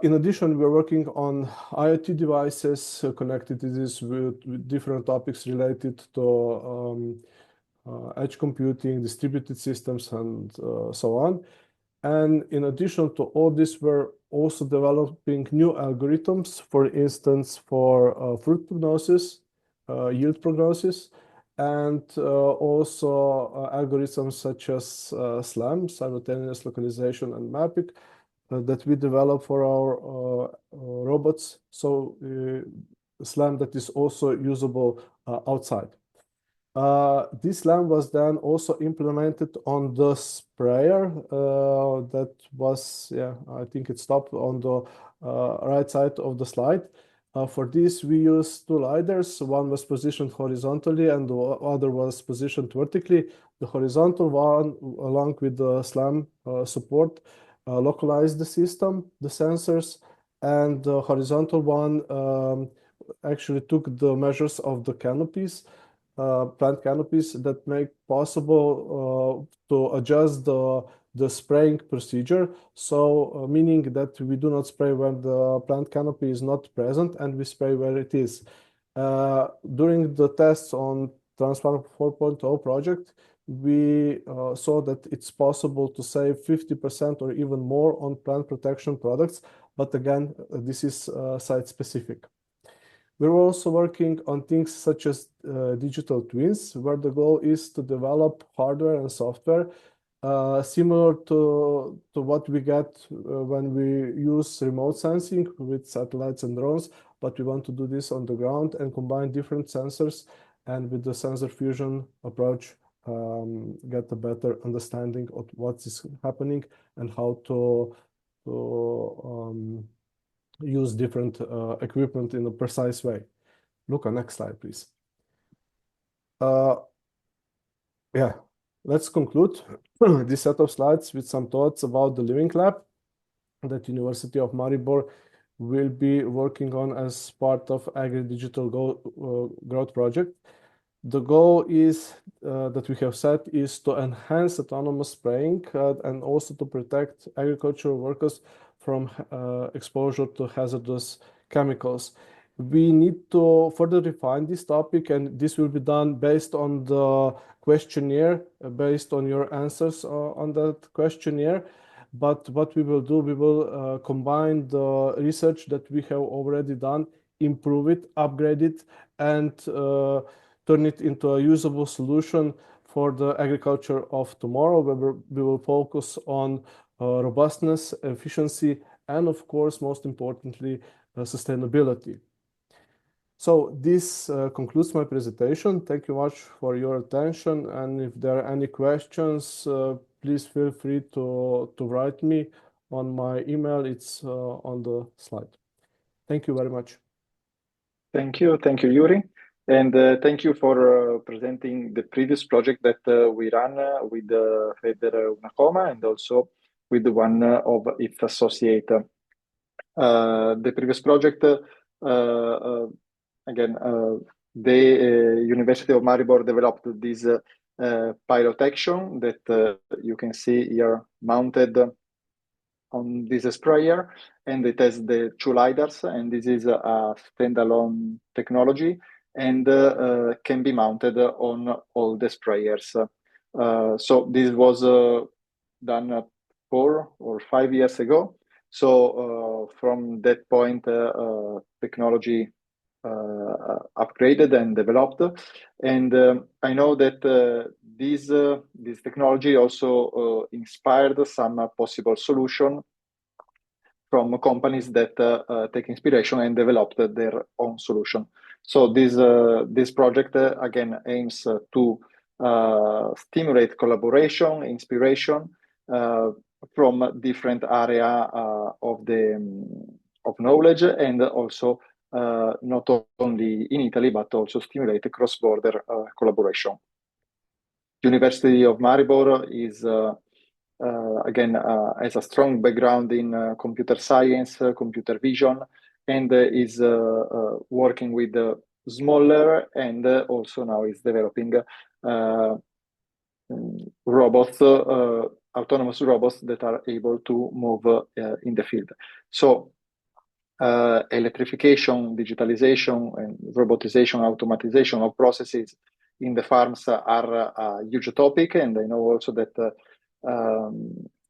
In addition, we're working on IoT devices connected to this with different topics related to edge computing, distributed systems, and so on. And in addition to all this, we're also developing new algorithms, for instance, for fruit prognosis, yield prognosis, and also algorithms such as SLAM, simultaneous localization and mapping, that we develop for our robots. So SLAM that is also usable outside. This SLAM was then also implemented on the sprayer that was, I think it stopped on the right side of the slide. For this, we used two lidars. One was positioned horizontally and the other was positioned vertically. The horizontal one, along with the SLAM support, localized the system, the sensors, and the horizontal one actually took the measures of the canopies, plant canopies, that make possible to adjust the spraying procedure. So meaning that we do not spray when the plant canopy is not present and we spray where it is. During the tests on Transform 4.0 project, we saw that it's possible to save 50% or even more on plant protection products. But again, this is site specific. We're also working on things such as digital twins, where the goal is to develop hardware and software similar to what we get when we use remote sensing with satellites and drones, but we want to do this on the ground and combine different sensors, and with the sensor fusion approach, get a better understanding of what is happening and how to use different equipment in a precise way. Luca, next slide, please. Let's conclude this set of slides with some thoughts about the Living Lab that University of Maribor will be working on as part of Agri-Digital Growth project. The goal is that we have set is to enhance autonomous spraying and also to protect agricultural workers from exposure to hazardous chemicals. We need to further refine this topic, and this will be done based on the questionnaire, based on your answers on that questionnaire. But what we will do, we will combine the research that we have already done, improve it, upgrade it, and turn it into a usable solution for the agriculture of tomorrow, where we will focus on robustness, efficiency, and of course, most importantly, sustainability. So this concludes my presentation. Thank you much for your attention. And if there are any questions, please feel free to write me on my email. It's on the slide. Thank you very much. Thank you, Yuri. And thank you for presenting the previous project that we ran with FederUnacoma and also with the one of its associate. The previous project, again, the University of Maribor developed this pilot action that you can see here mounted on this sprayer, and it has the two lidars, and this is a standalone technology and can be mounted on all the sprayers. So this was done 4 or 5 years ago. So from that point, technology upgraded and developed, and I know that this technology also inspired some possible solution from companies that take inspiration and developed their own solution. So this project again aims to stimulate collaboration, inspiration from different area of knowledge, and also not only in Italy, but also stimulate cross-border collaboration. University of Maribor is again has a strong background in computer science, computer vision, and is working with smaller, and also now is developing robots, autonomous robots that are able to move in the field. So electrification, digitalization, and robotization, automatization of processes in the farms are a huge topic, and I know also that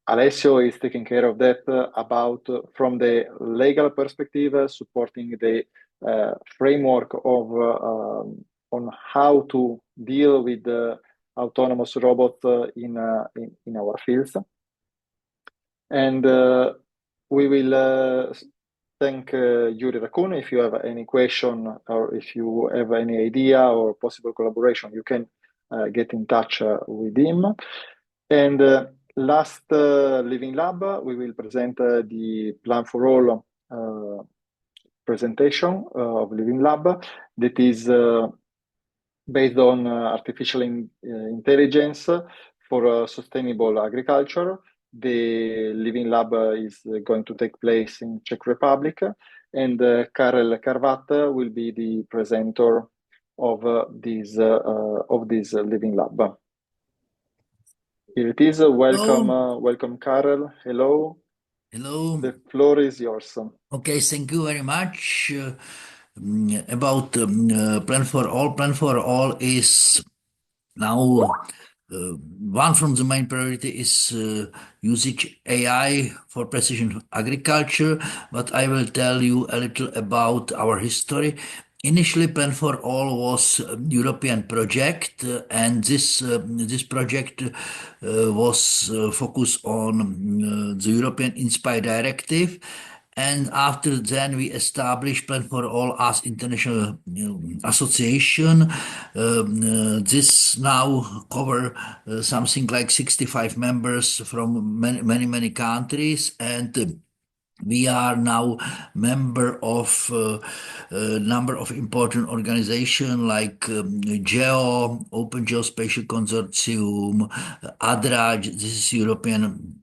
Alessio is taking care of that about from the legal perspective, supporting the framework of on how to deal with the autonomous robot in our fields. And we will thank Yuri Raccoon. If you have any question or if you have any idea or possible collaboration, you can get in touch with him. And last Living Lab, we will present the Plan for All presentation of Living Lab that is based on artificial intelligence for sustainable agriculture. The Living Lab is going to take place in Czech Republic, and Karel Karvat will be the presenter of this Living Lab. Here it is. Welcome, welcome, Karel. Hello. Hello. The floor is yours. Okay, thank you very much. About Plan for All. Plan for All is now one from the main priority is usage AI for precision agriculture, but I will tell you a little about our history. Initially, Plan for All was a European project, and this project was focused on the European Inspire Directive. And after then, we established Plan for All as international association. This now cover something like 65 members from many countries, and we are now member of a number of important organizations like GEO, Open Geospatial Consortium, ADRA, this is European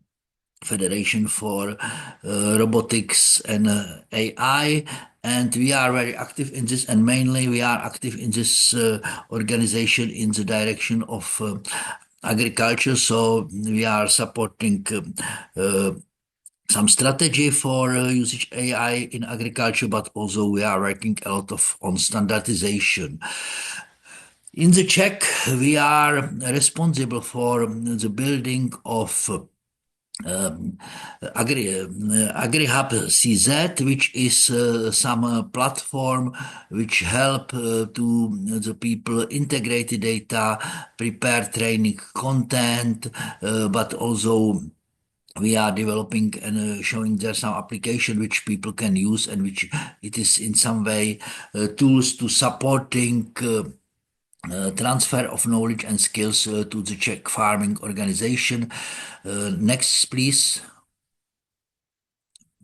Federation for Robotics and AI, and we are very active in this, and mainly we are active in this organization in the direction of agriculture. So we are supporting some strategy for usage AI in agriculture, but also we are working a lot on standardization. In the Czech, we are responsible for the building of Agri-Hub CZ, which is some platform which help to the people integrate the data, prepare training content, but also we are developing and showing there some application which people can use and which it is in some way tools to supporting transfer of knowledge and skills to the Czech farming organization. Next, please.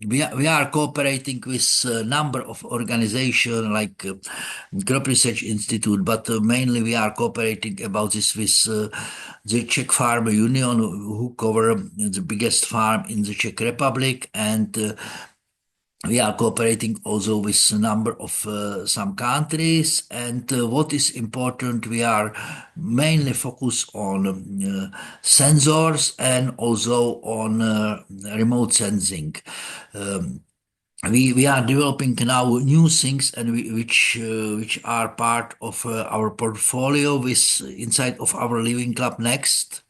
We are cooperating with a number of organizations like Crop Research Institute, but mainly we are cooperating about this with the Czech Farmer Union, who cover the biggest farm in the Czech Republic, and we are cooperating also with a number of some countries. And what is important, we are mainly focused on sensors and also on remote sensing. We are developing now new things and which are part of our portfolio with inside of our Living Club Next.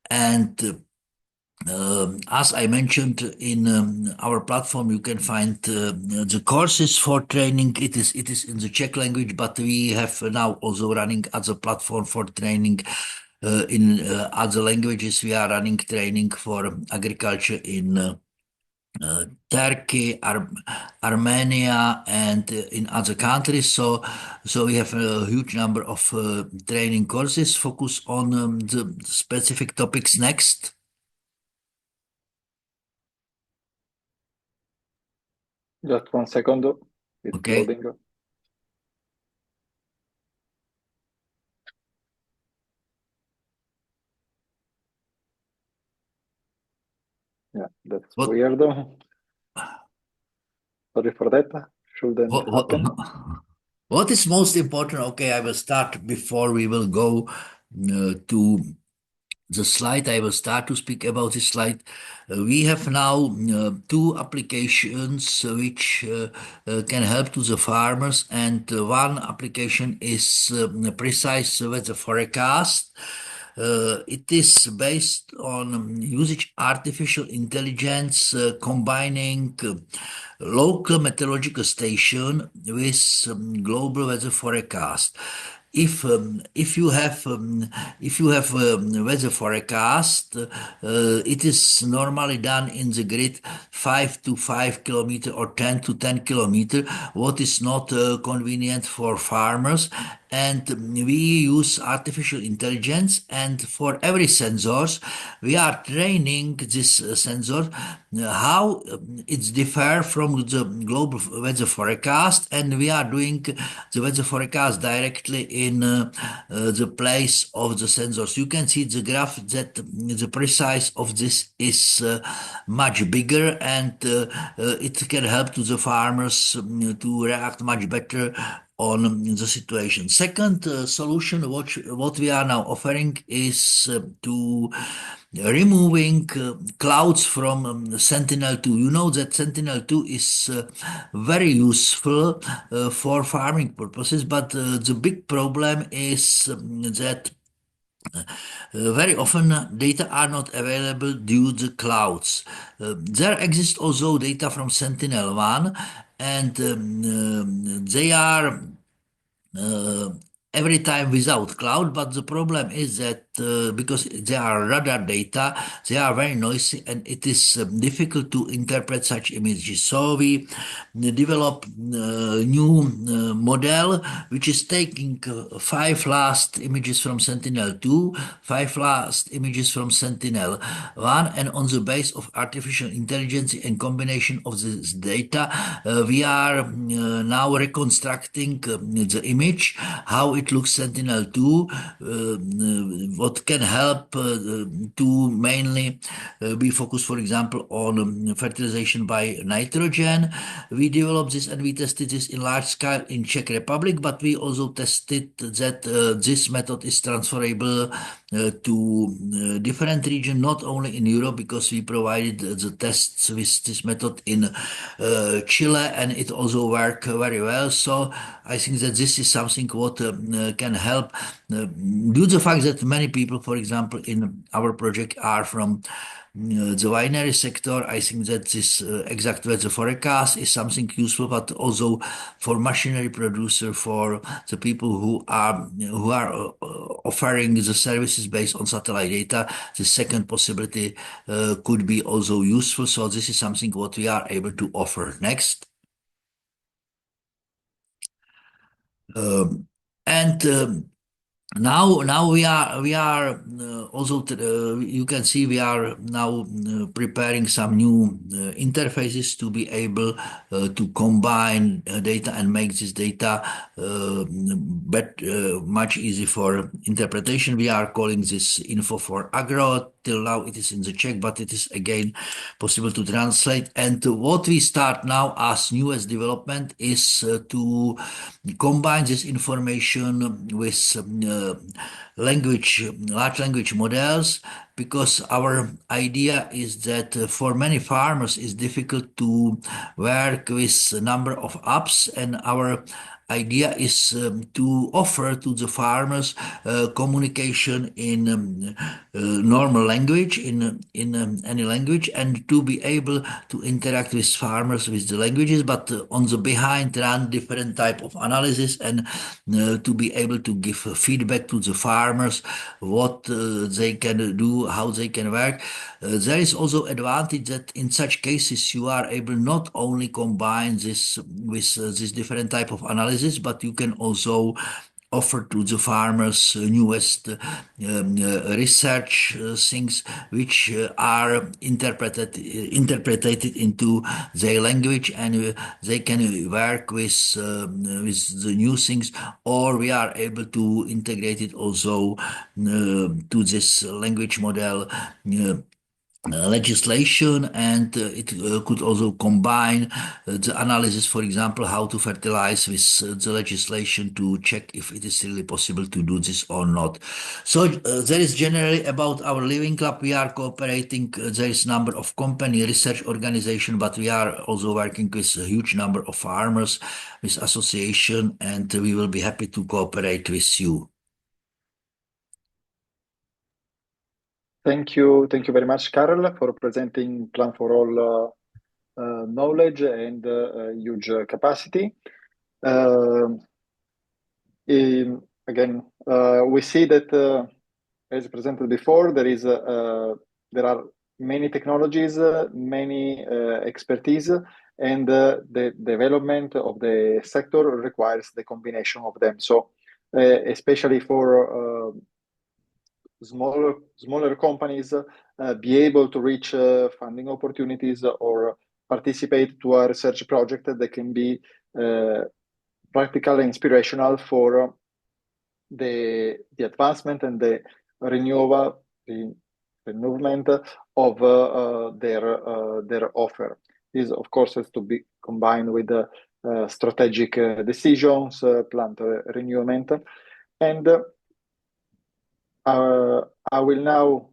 And as I mentioned, in our platform, you can find the courses for training. It is in the Czech language, but we have now also running as a platform for training in other languages. We are running training for agriculture in Turkey, Armenia, and in other countries. So we have a huge number of training courses focused on the specific topics. Next. Just 1 second. It's Okay. loading. Yeah, that's What? weird. Sorry for that. Shouldn't happen. What is most important? Okay, I will start before we will go to the slide. I will start to speak about this slide. We have now 2 applications which can help to the farmers, and one application is precise weather forecast. It is based on using artificial intelligence, combining local meteorological station with global weather forecast. If you have weather forecast, it is normally done in the grid 5 to 5 kilometer or 10 to 10 kilometer, what is not convenient for farmers. And we use artificial intelligence, and for every sensors, we are training this sensor how it's differ from the global weather forecast, and we are doing the weather forecast directly in the place of the sensors. You can see the graph that the precise of this is much bigger, and it can help to the farmers to react much better on the situation. Second solution, what we are now offering is to removing clouds from Sentinel-2. You know that Sentinel-2 is very useful for farming purposes, but the big problem is that very often data are not available due to clouds. There exists also data from Sentinel-1, and they are every time without cloud, but the problem is that because they are radar data, they are very noisy, and it is difficult to interpret such images. So we develop new model which is taking 5 last images from Sentinel-2, 5 last images from Sentinel-1, and on the base of artificial intelligence and combination of this data, we are now reconstructing the image, how it looks Sentinel-2, what can help to mainly be focused, for example, on fertilization by nitrogen. We developed this and we tested this in large scale in Czech Republic, but we also tested that this method is transferable to different regions, not only in Europe, because we provided the tests with this method in Chile, and it also worked very well. So I think that this is something what can help due to the fact that many people, for example, in our project are from the winery sector. I think that this exact weather forecast is something useful, but also for machinery producer, for the people who are offering the services based on satellite data, the second possibility could be also useful. So this is something what we are able to offer. Next. Now we are also you can see we are now preparing some new interfaces to be able to combine data and make this data much easy for interpretation. We are calling this info for agro. Till now it is in the Czech, but it is again possible to translate. And what we start now as newest development is to combine this information with large language models, because our idea is that for many farmers it's difficult to work with a number of apps, and our idea is to offer to the farmers communication in normal language, in any language, and to be able to interact with farmers with the languages, but on the behind run different type of analysis, and to be able to give feedback to the farmers what they can do, how they can work. There is also advantage that in such cases you are able not only combine this with this different type of analysis, but you can also offer to the farmers newest research things which are interpreted into their language, and they can work with the new things, or we are able to integrate it also to this language model legislation, and it could also combine the analysis, for example, how to fertilize with the legislation to check if it is really possible to do this or not. So there is generally about our Living Lab. We are cooperating. There is number of company research organization, but we are also working with a huge number of farmers, with association, and we will be happy to cooperate with you. Thank you very much, Carol, for presenting Plan for All knowledge and huge capacity. Again, we see that, as presented before, there are many technologies, many expertise, and the development of the sector requires the combination of them. So, especially for smaller companies, be able to reach funding opportunities or participate to a research project that can be practical and inspirational for the advancement and the renewal, the movement of their offer. This, of course, has to be combined with strategic decisions, plant renewal, and I will now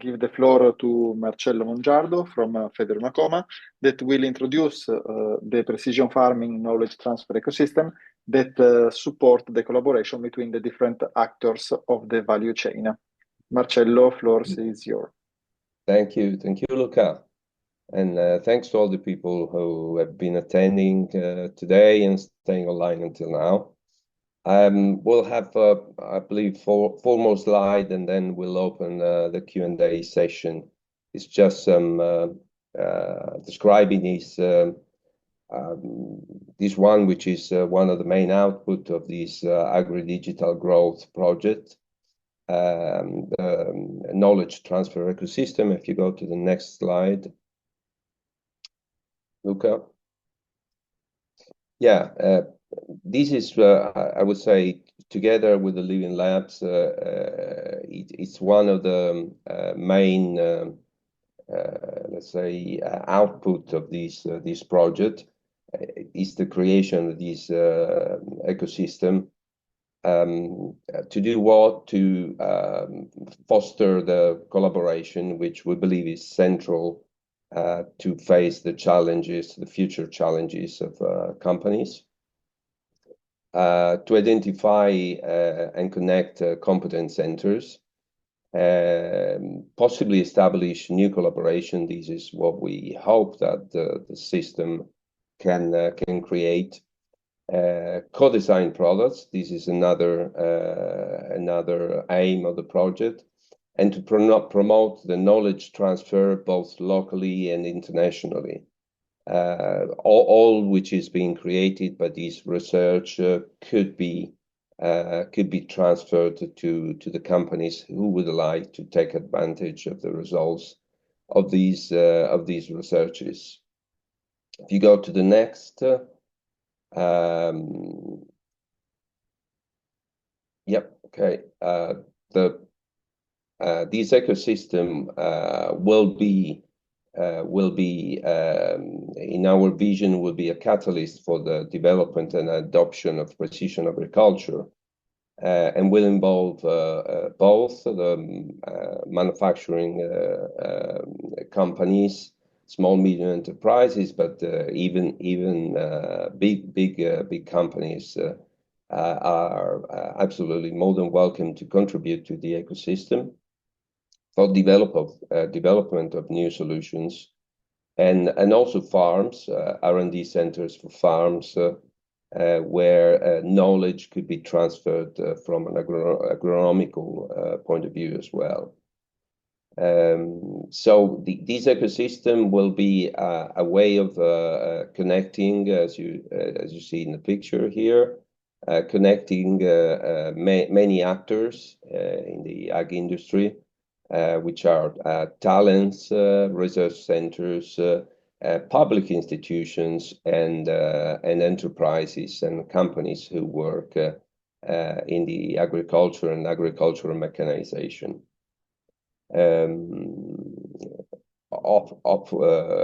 give the floor to Marcello Mongiardo from FederUnacoma that will introduce the precision farming knowledge transfer ecosystem that support the collaboration between the different actors of the value chain. Marcello, floor is yours. Thank you, Luca. And thanks to all the people who have been attending today and staying online until now. We'll have, I believe, four more slides, and then we'll open the Q&A session. It's just some describing this one, which is one of the main output of this Agri-Digital Growth project, knowledge transfer ecosystem. If you go to the next slide, Luca. Yeah, this is, I would say, together with the Living Labs, it's one of the main, let's say, output of this project. Is the creation of this ecosystem. To do what? To foster the collaboration, which we believe is central to face the challenges, the future challenges of companies. To identify and connect competence centers, possibly establish new collaboration. This is what we hope that the system can create. Co-design products. This is another aim of the project, and to promote the knowledge transfer both locally and internationally. All which is being created by this research could be transferred to the companies who would like to take advantage of the results of these researches. If you go to the next, yep, okay. This ecosystem will be, in our vision, will be a catalyst for the development and adoption of precision agriculture, and will involve both the manufacturing companies, small, medium enterprises, but even big companies are absolutely more than welcome to contribute to the ecosystem for development of new solutions, and also farms, R&D centers for farms, where knowledge could be transferred from an agronomical point of view as well. So this ecosystem will be a way of connecting, as you see in the picture here, connecting many actors in the ag industry, which are talents, research centers, public institutions, and enterprises and companies who work in the agriculture and agricultural mechanization.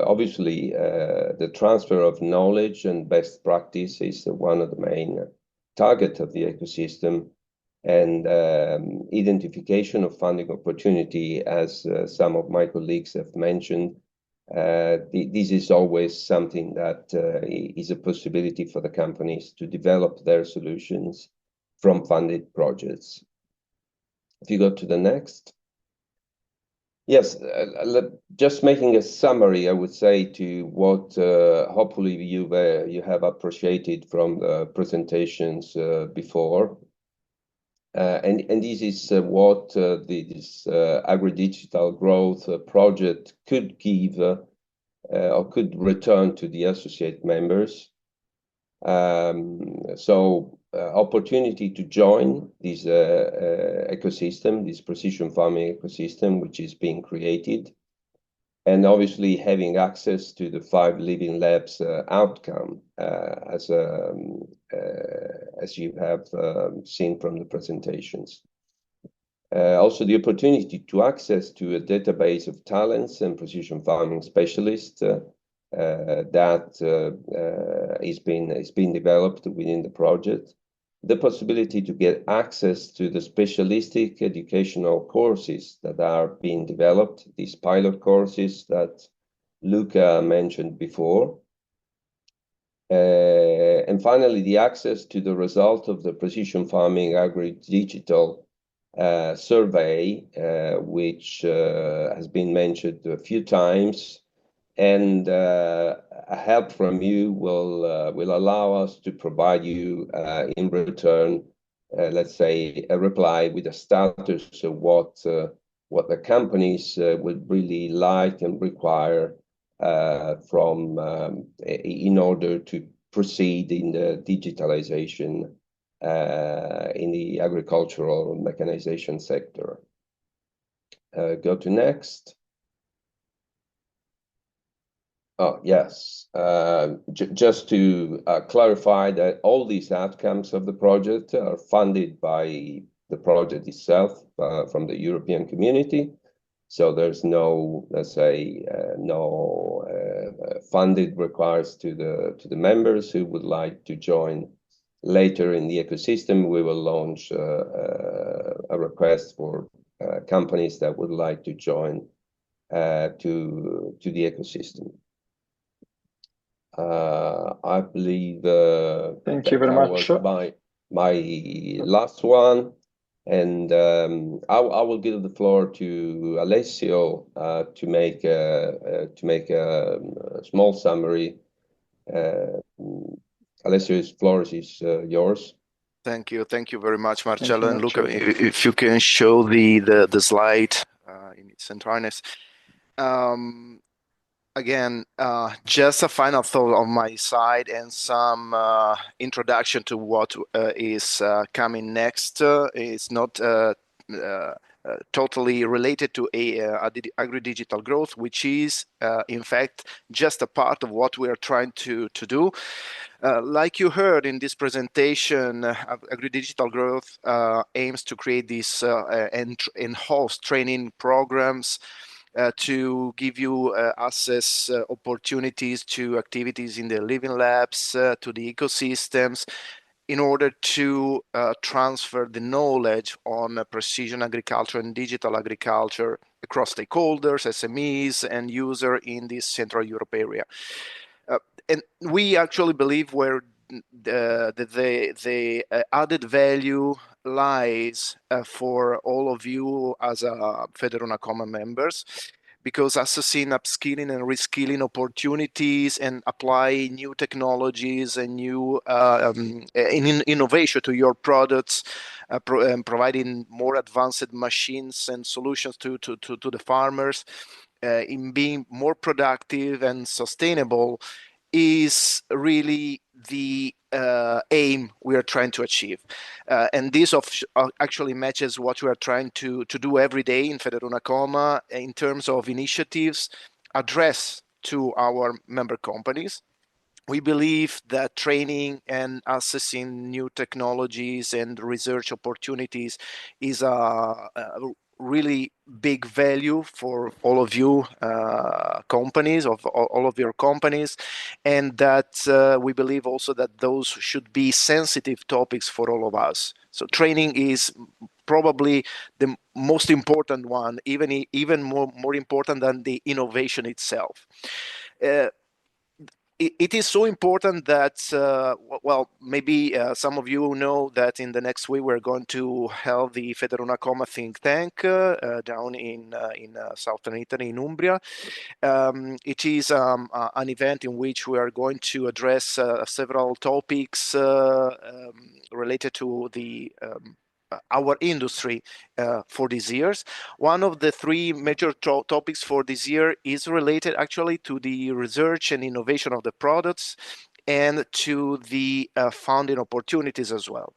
Obviously, the transfer of knowledge and best practice is one of the main targets of the ecosystem, and identification of funding opportunity, as some of my colleagues have mentioned. This is always something that is a possibility for the companies to develop their solutions from funded projects. If you go to the next. Yes, just making a summary, I would say, to what hopefully you have appreciated from the presentations before. And this is what this Agri-Digital Growth project could give or could return to the associate members. So opportunity to join this ecosystem, this precision farming ecosystem, which is being created, and obviously having access to the 5 Living Labs outcome as you have seen from the presentations. Also the opportunity to access to a database of talents and precision farming specialists that is being developed within the project. The possibility to get access to the specialistic educational courses that are being developed, these pilot courses that Luca mentioned before. And finally, the access to the result of the Precision Farming Agri-Digital survey, which has been mentioned a few times, and a help from you will allow us to provide you in return, let's say, a reply with a status of what the companies would really like and require from in order to proceed in the digitalization in the agricultural mechanization sector. Go to next. Oh, yes. Just to clarify that all these outcomes of the project are funded by the project itself from the European community. So there's no, let's say, no funding requires to the members who would like to join later in the ecosystem. We will launch a request for companies that would like to join to the ecosystem. I believe thank you very much. Was my last one, and I will give the floor to Alessio to make a small summary. Alessio's floor is yours. Thank you very much, Marcello and Luca. If you can show the slide in its entirety. Again, just a final thought on my side and some introduction to what is coming next. It's not totally related to Agri-Digital Growth, which is, in fact, just a part of what we are trying to do. Like you heard in this presentation, Agri-Digital Growth aims to create these and host training programs to give you access opportunities to activities in the living labs, to the ecosystems, in order to transfer the knowledge on precision agriculture and digital agriculture across stakeholders, SMEs, and users in this Central Europe area. And we actually believe where the added value lies for all of you as FederUnacoma members, because assessing upskilling and reskilling opportunities and apply new technologies and new innovation to your products, providing more advanced machines and solutions to the farmers, in being more productive and sustainable, is really the aim we are trying to achieve. And this actually matches what we are trying to do every day in FederUnacoma in terms of initiatives addressed to our member companies. We believe that training and assessing new technologies and research opportunities is a really big value for all of you companies, of all of your companies, and that we believe also that those should be sensitive topics for all of us. So training is probably the most important one, even more important than the innovation itself. it is so important that, well, maybe some of you know that in the next week we're going to have the FederUnacoma think tank down in southern Italy, in Umbria. It is an event in which we are going to address several topics related to our industry for these years. One of the three major topics for this year is related actually to the research and innovation of the products and to the funding opportunities as well.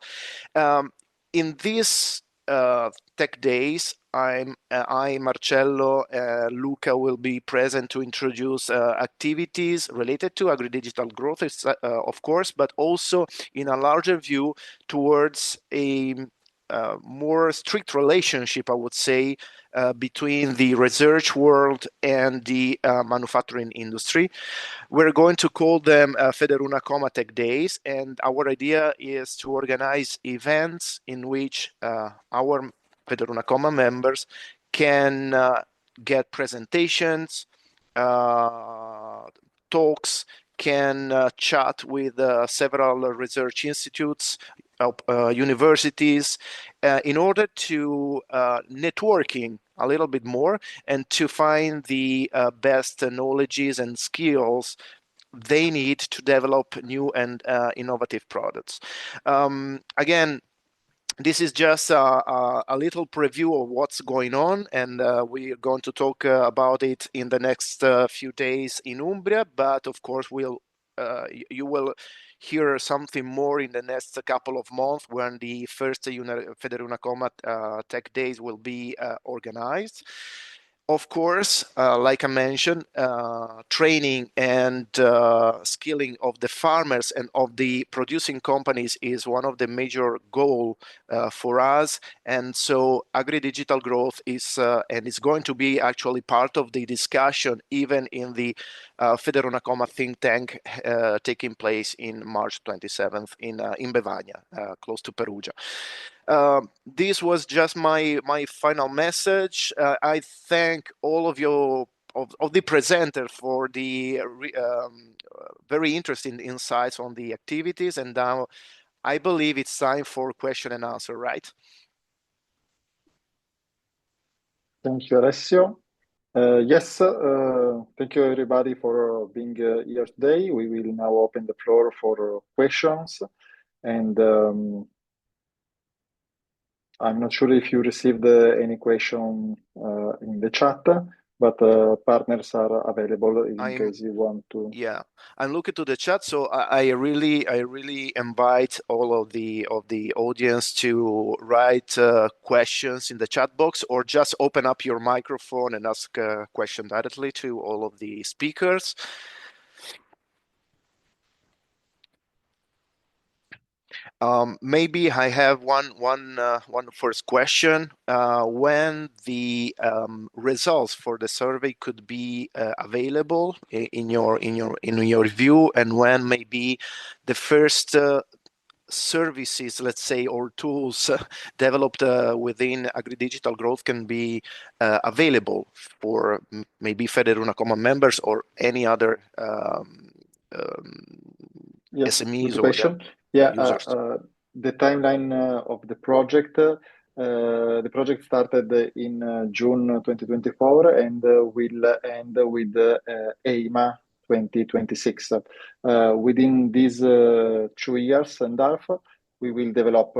In these tech days, I, Marcello, Luca will be present to introduce activities related to agri-digital growth, of course, but also in a larger view towards a more strict relationship, I would say, between the research world and the manufacturing industry. We're going to call them FederUnacoma Tech Days, and our idea is to organize events in which our FederUnacoma members can get presentations, talks, can chat with several research institutes, universities, in order to networking a little bit more and to find the best knowledges and skills they need to develop new and innovative products. Again, this is just a little preview of what's going on, and we're going to talk about it in the next few days in Umbria, but of course you will hear something more in the next couple of months when the first FederUnacoma Tech Days will be organized. Of course, like I mentioned, training and skilling of the farmers and of the producing companies is one of the major goals for us. And so Agri-Digital Growth is and is going to be actually part of the discussion even in the FederUnacoma think tank taking place in March 27th in Bevagna, close to Perugia. This was just my final message. I thank all of you, of the presenters, for the very interesting insights on the activities. And now I believe it's time for question and answer, right? Thank you, Alessio. Yes, thank you everybody for being here today. We will now open the floor for questions. And I'm not sure if you received any question in the chat, but partners are available in case you want to. Yeah, I'm looking to the chat, so I really invite all of the audience to write questions in the chat box, or just open up your microphone and ask a question directly to all of the speakers. Maybe I have one first question. When the results for the survey could be available in your view, and when maybe the first services, let's say, or tools developed within Agri-Digital Growth can be available for maybe FederUnacoma members or any other Yes, SMEs good or question. Yeah, users. the timeline of the project started in June 2024 and will end with EIMA 2026. Within these 2 years and a half, we will develop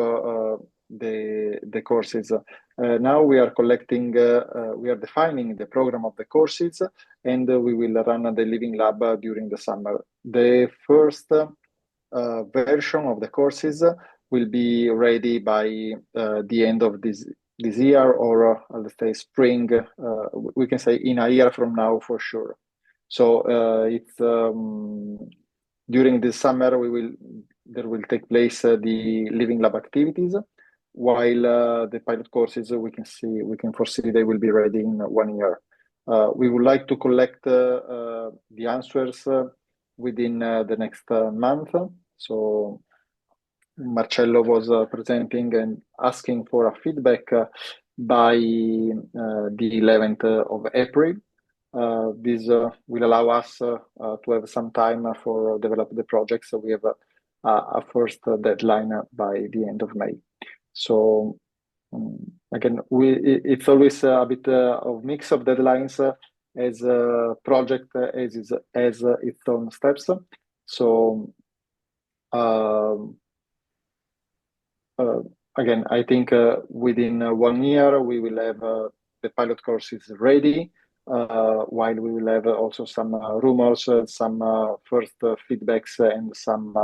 the courses. Now we are we are defining the program of the courses, and we will run the Living Lab during the summer. The first version of the courses will be ready by the end of this year, or let's say spring. We can say in a year from now for sure. So it's during the summer there will take place the Living Lab activities, while the pilot courses we can foresee they will be ready in 1 year. We would like to collect the answers within the next month. So Marcello was presenting and asking for a feedback by the 11th of April. this will allow us to have some time for develop the project. So we have a first deadline by the end of May. So again, it's always a bit of mix of deadlines as a project as its own steps. So again, I think within 1 year we will have the pilot courses ready, while we will have also some rumors, some first feedbacks, and some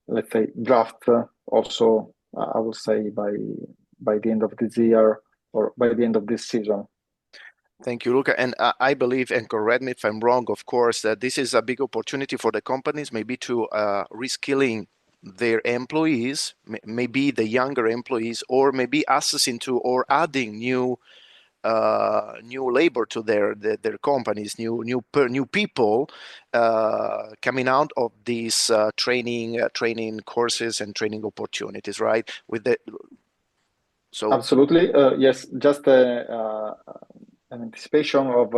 let's say draft also. I would say by the end of this year or by the end of this season. Thank you, Luca. And I believe, and correct me if I'm wrong, of course, that this is a big opportunity for the companies, maybe to reskilling their employees, maybe the younger employees, or maybe accessing to or adding new labor to their companies, new people coming out of these training courses and training opportunities, right? Absolutely, yes. Just an anticipation of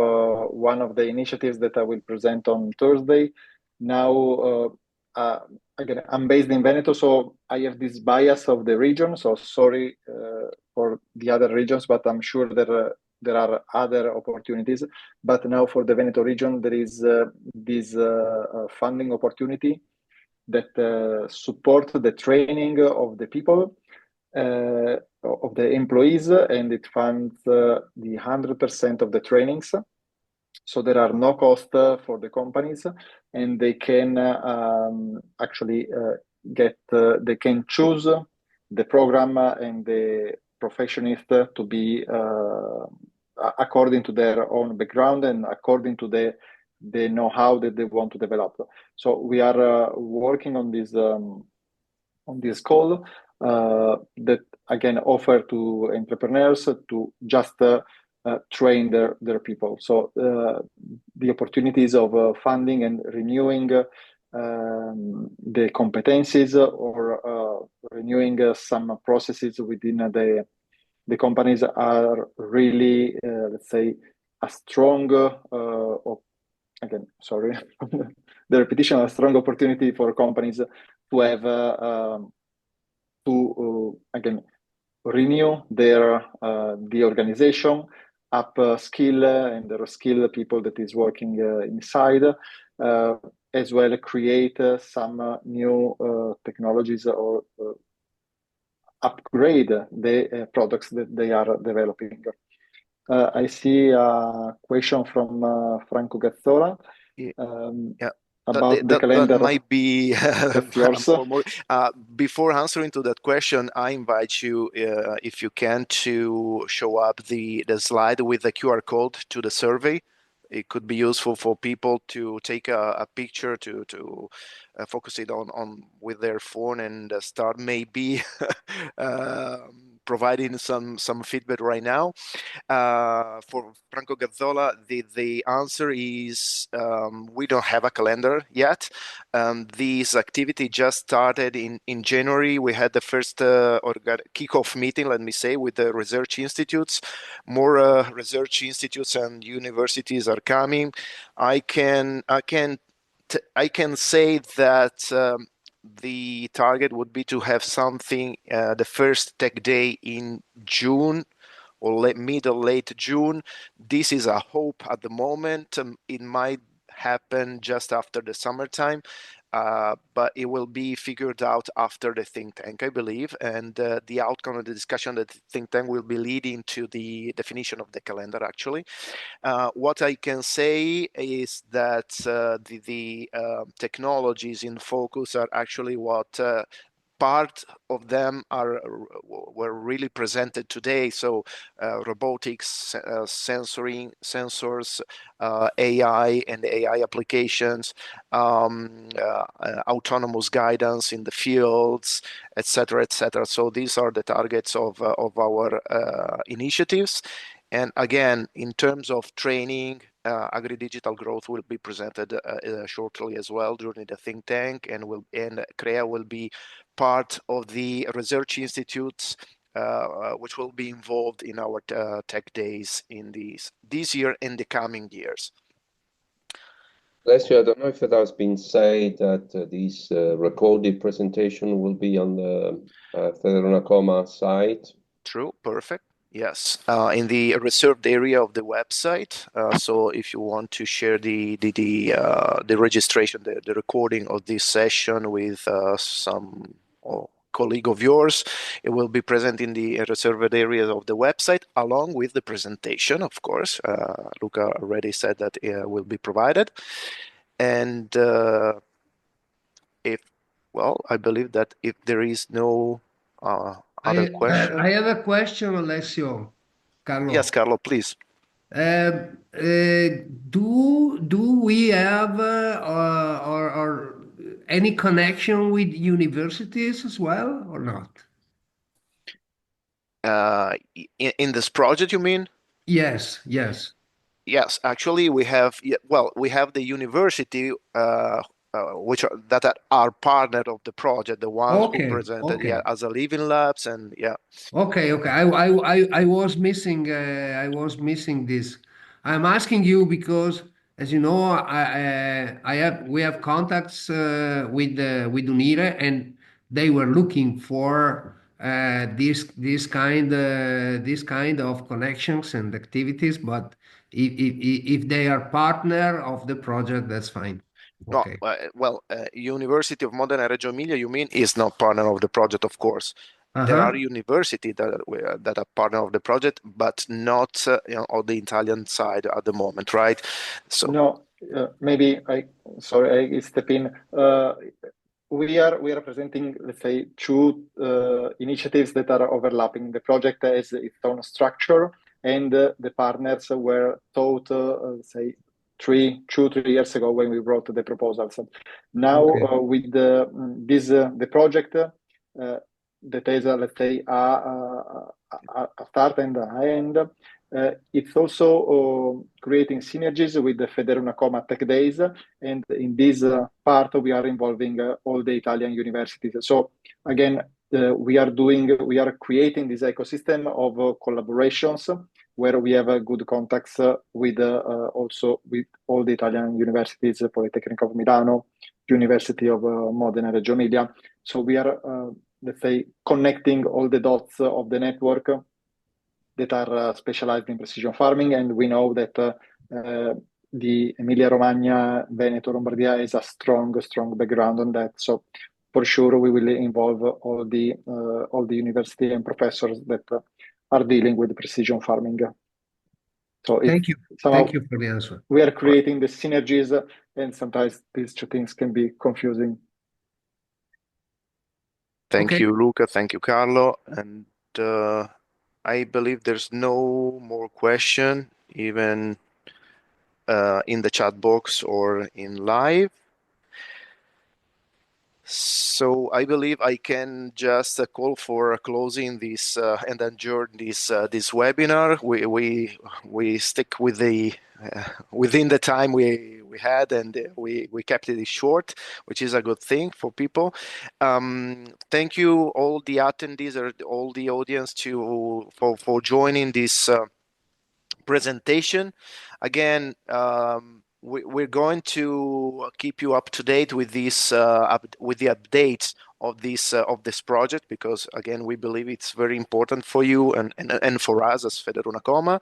one of the initiatives that I will present on Thursday. Now, again, I'm based in Veneto, so I have this bias of the region. So sorry for the other regions, but I'm sure that there are other opportunities. But now for the Veneto region, there is this funding opportunity that support the training of the people, of the employees, and it funds the 100% of the trainings. So there are no costs for the companies, and they can actually they can choose the program and the professionist to be according to their own background and according to the know-how that they want to develop. So we are working on this call that again offer to entrepreneurs to just train their people. So the opportunities of funding and renewing the competencies or renewing some processes within the companies are really, let's say, a strong, again, sorry, the repetition, a strong opportunity for companies to have again renew their the organization, up skill and reskill people that is working inside, as well create some new technologies or upgrade the products that they are developing. I see a question from Franco Gazzola. About the calendar. That might be yours. Before answering to that question, I invite you, if you can, to show up the slide with the QR code to the survey. It could be useful for people to take a picture to focus it on with their phone and start maybe providing some feedback right now. For Franco Gazzola, the answer is we don't have a calendar yet. This activity just started in January. We had the first kickoff meeting, let me say, with the research institutes. More research institutes and universities are coming. I can say that the target would be to have something the first tech day in June or late June. This is a hope at the moment. It might happen just after the summertime, but it will be figured out after the think tank, I believe, and the outcome of the discussion that the think tank will be leading to the definition of the calendar, actually. What I can say is that the technologies in focus are actually what part of them were really presented today. So robotics, sensors, AI and AI applications, autonomous guidance in the fields, etc., etc. So these are the targets of our initiatives. And again, in terms of training, Agri-Digital Growth will be presented shortly as well during the think tank, and CREA will be part of the research institutes which will be involved in our tech days in this year and the coming years. Alessio, I don't know if it has been said that this recorded presentation will be on the FederUnacoma site. True, perfect. Yes, in the reserved area of the website. So if you want to share the registration, the recording of this session with some colleague of yours, it will be present in the reserved area of the website along with the presentation. Of course, Luca already said that it will be provided, and I believe that if there is no other question. I have a question, Alessio. Carlo. Yes, Carlo, please. Do we have or any connection with universities as well or not? In this project, you mean? Yes, yes. Yes, actually, we have the university that are partner of the project, the ones who presented as a living labs and Okay. I was missing this. I'm asking you because, as you know, we have contacts with UNIRE, and they were looking for this kind of connections and activities. But if they are partner of the project, that's fine. Okay. No, University of Modena Reggio Emilia, you mean, is not partner of the project, of course. There are universities that are partner of the project, but not on the Italian side at the moment, right? So no, maybe I step in. We are presenting, let's say, two initiatives that are overlapping. The project has its own structure, and the partners were thought, say, 3 years ago when we wrote the proposals. Now, with the project that has, let's say, a start and a high end, it's also creating synergies with the FederUnacoma Tech Days, and in this part we are involving all the Italian universities. So again, we are creating this ecosystem of collaborations where we have good contacts with also with all the Italian universities, Politecnico of Milano, University of Modena Reggio Emilia. So we are let's say connecting all the dots of the network that are specialized in precision farming, and we know that the Emilia-Romagna, Veneto, Lombardia is a strong background on that. So for sure we will involve all the university and professors that are dealing with precision farming. So thank you for the answer. We are creating the synergies, and sometimes these two things can be confusing. Thank you, Luca. Thank you, Carlo. And I believe there's no more question, even in the chat box or in live. So I believe I can just call for closing this and adjourn this webinar. We stick with the within the time we had, and we kept it short, which is a good thing for people. Thank you all the attendees or all the audience for joining this presentation. Again, we're going to keep you up to date with this with the updates of this project, because again we believe it's very important for you and for us as FederUnacoma.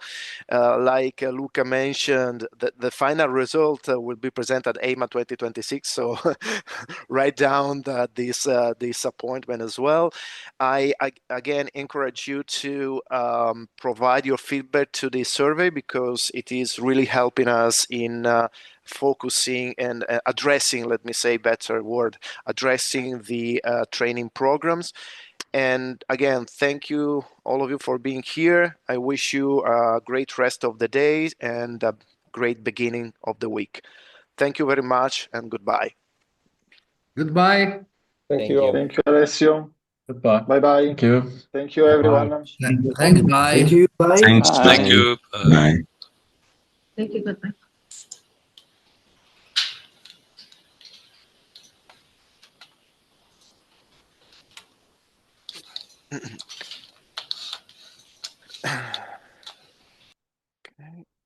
Like Luca mentioned, the final result will be presented at EIMA 2026. So write down this appointment as well. I again encourage you to provide your feedback to the survey, because it is really helping us in focusing and addressing, let me say better word, addressing the training programs. And again, thank you all of you for being here. I wish you a great rest of the day and a great beginning of the week. Thank you very much, and goodbye. Goodbye. Thank you all. Thank you, Alessio. Goodbye. Bye. Thank you. Thank you, everyone. Thanks. Bye. Thank you. Bye. Thanks. Bye. Thank you. Bye. Thank you. Goodbye. Okay.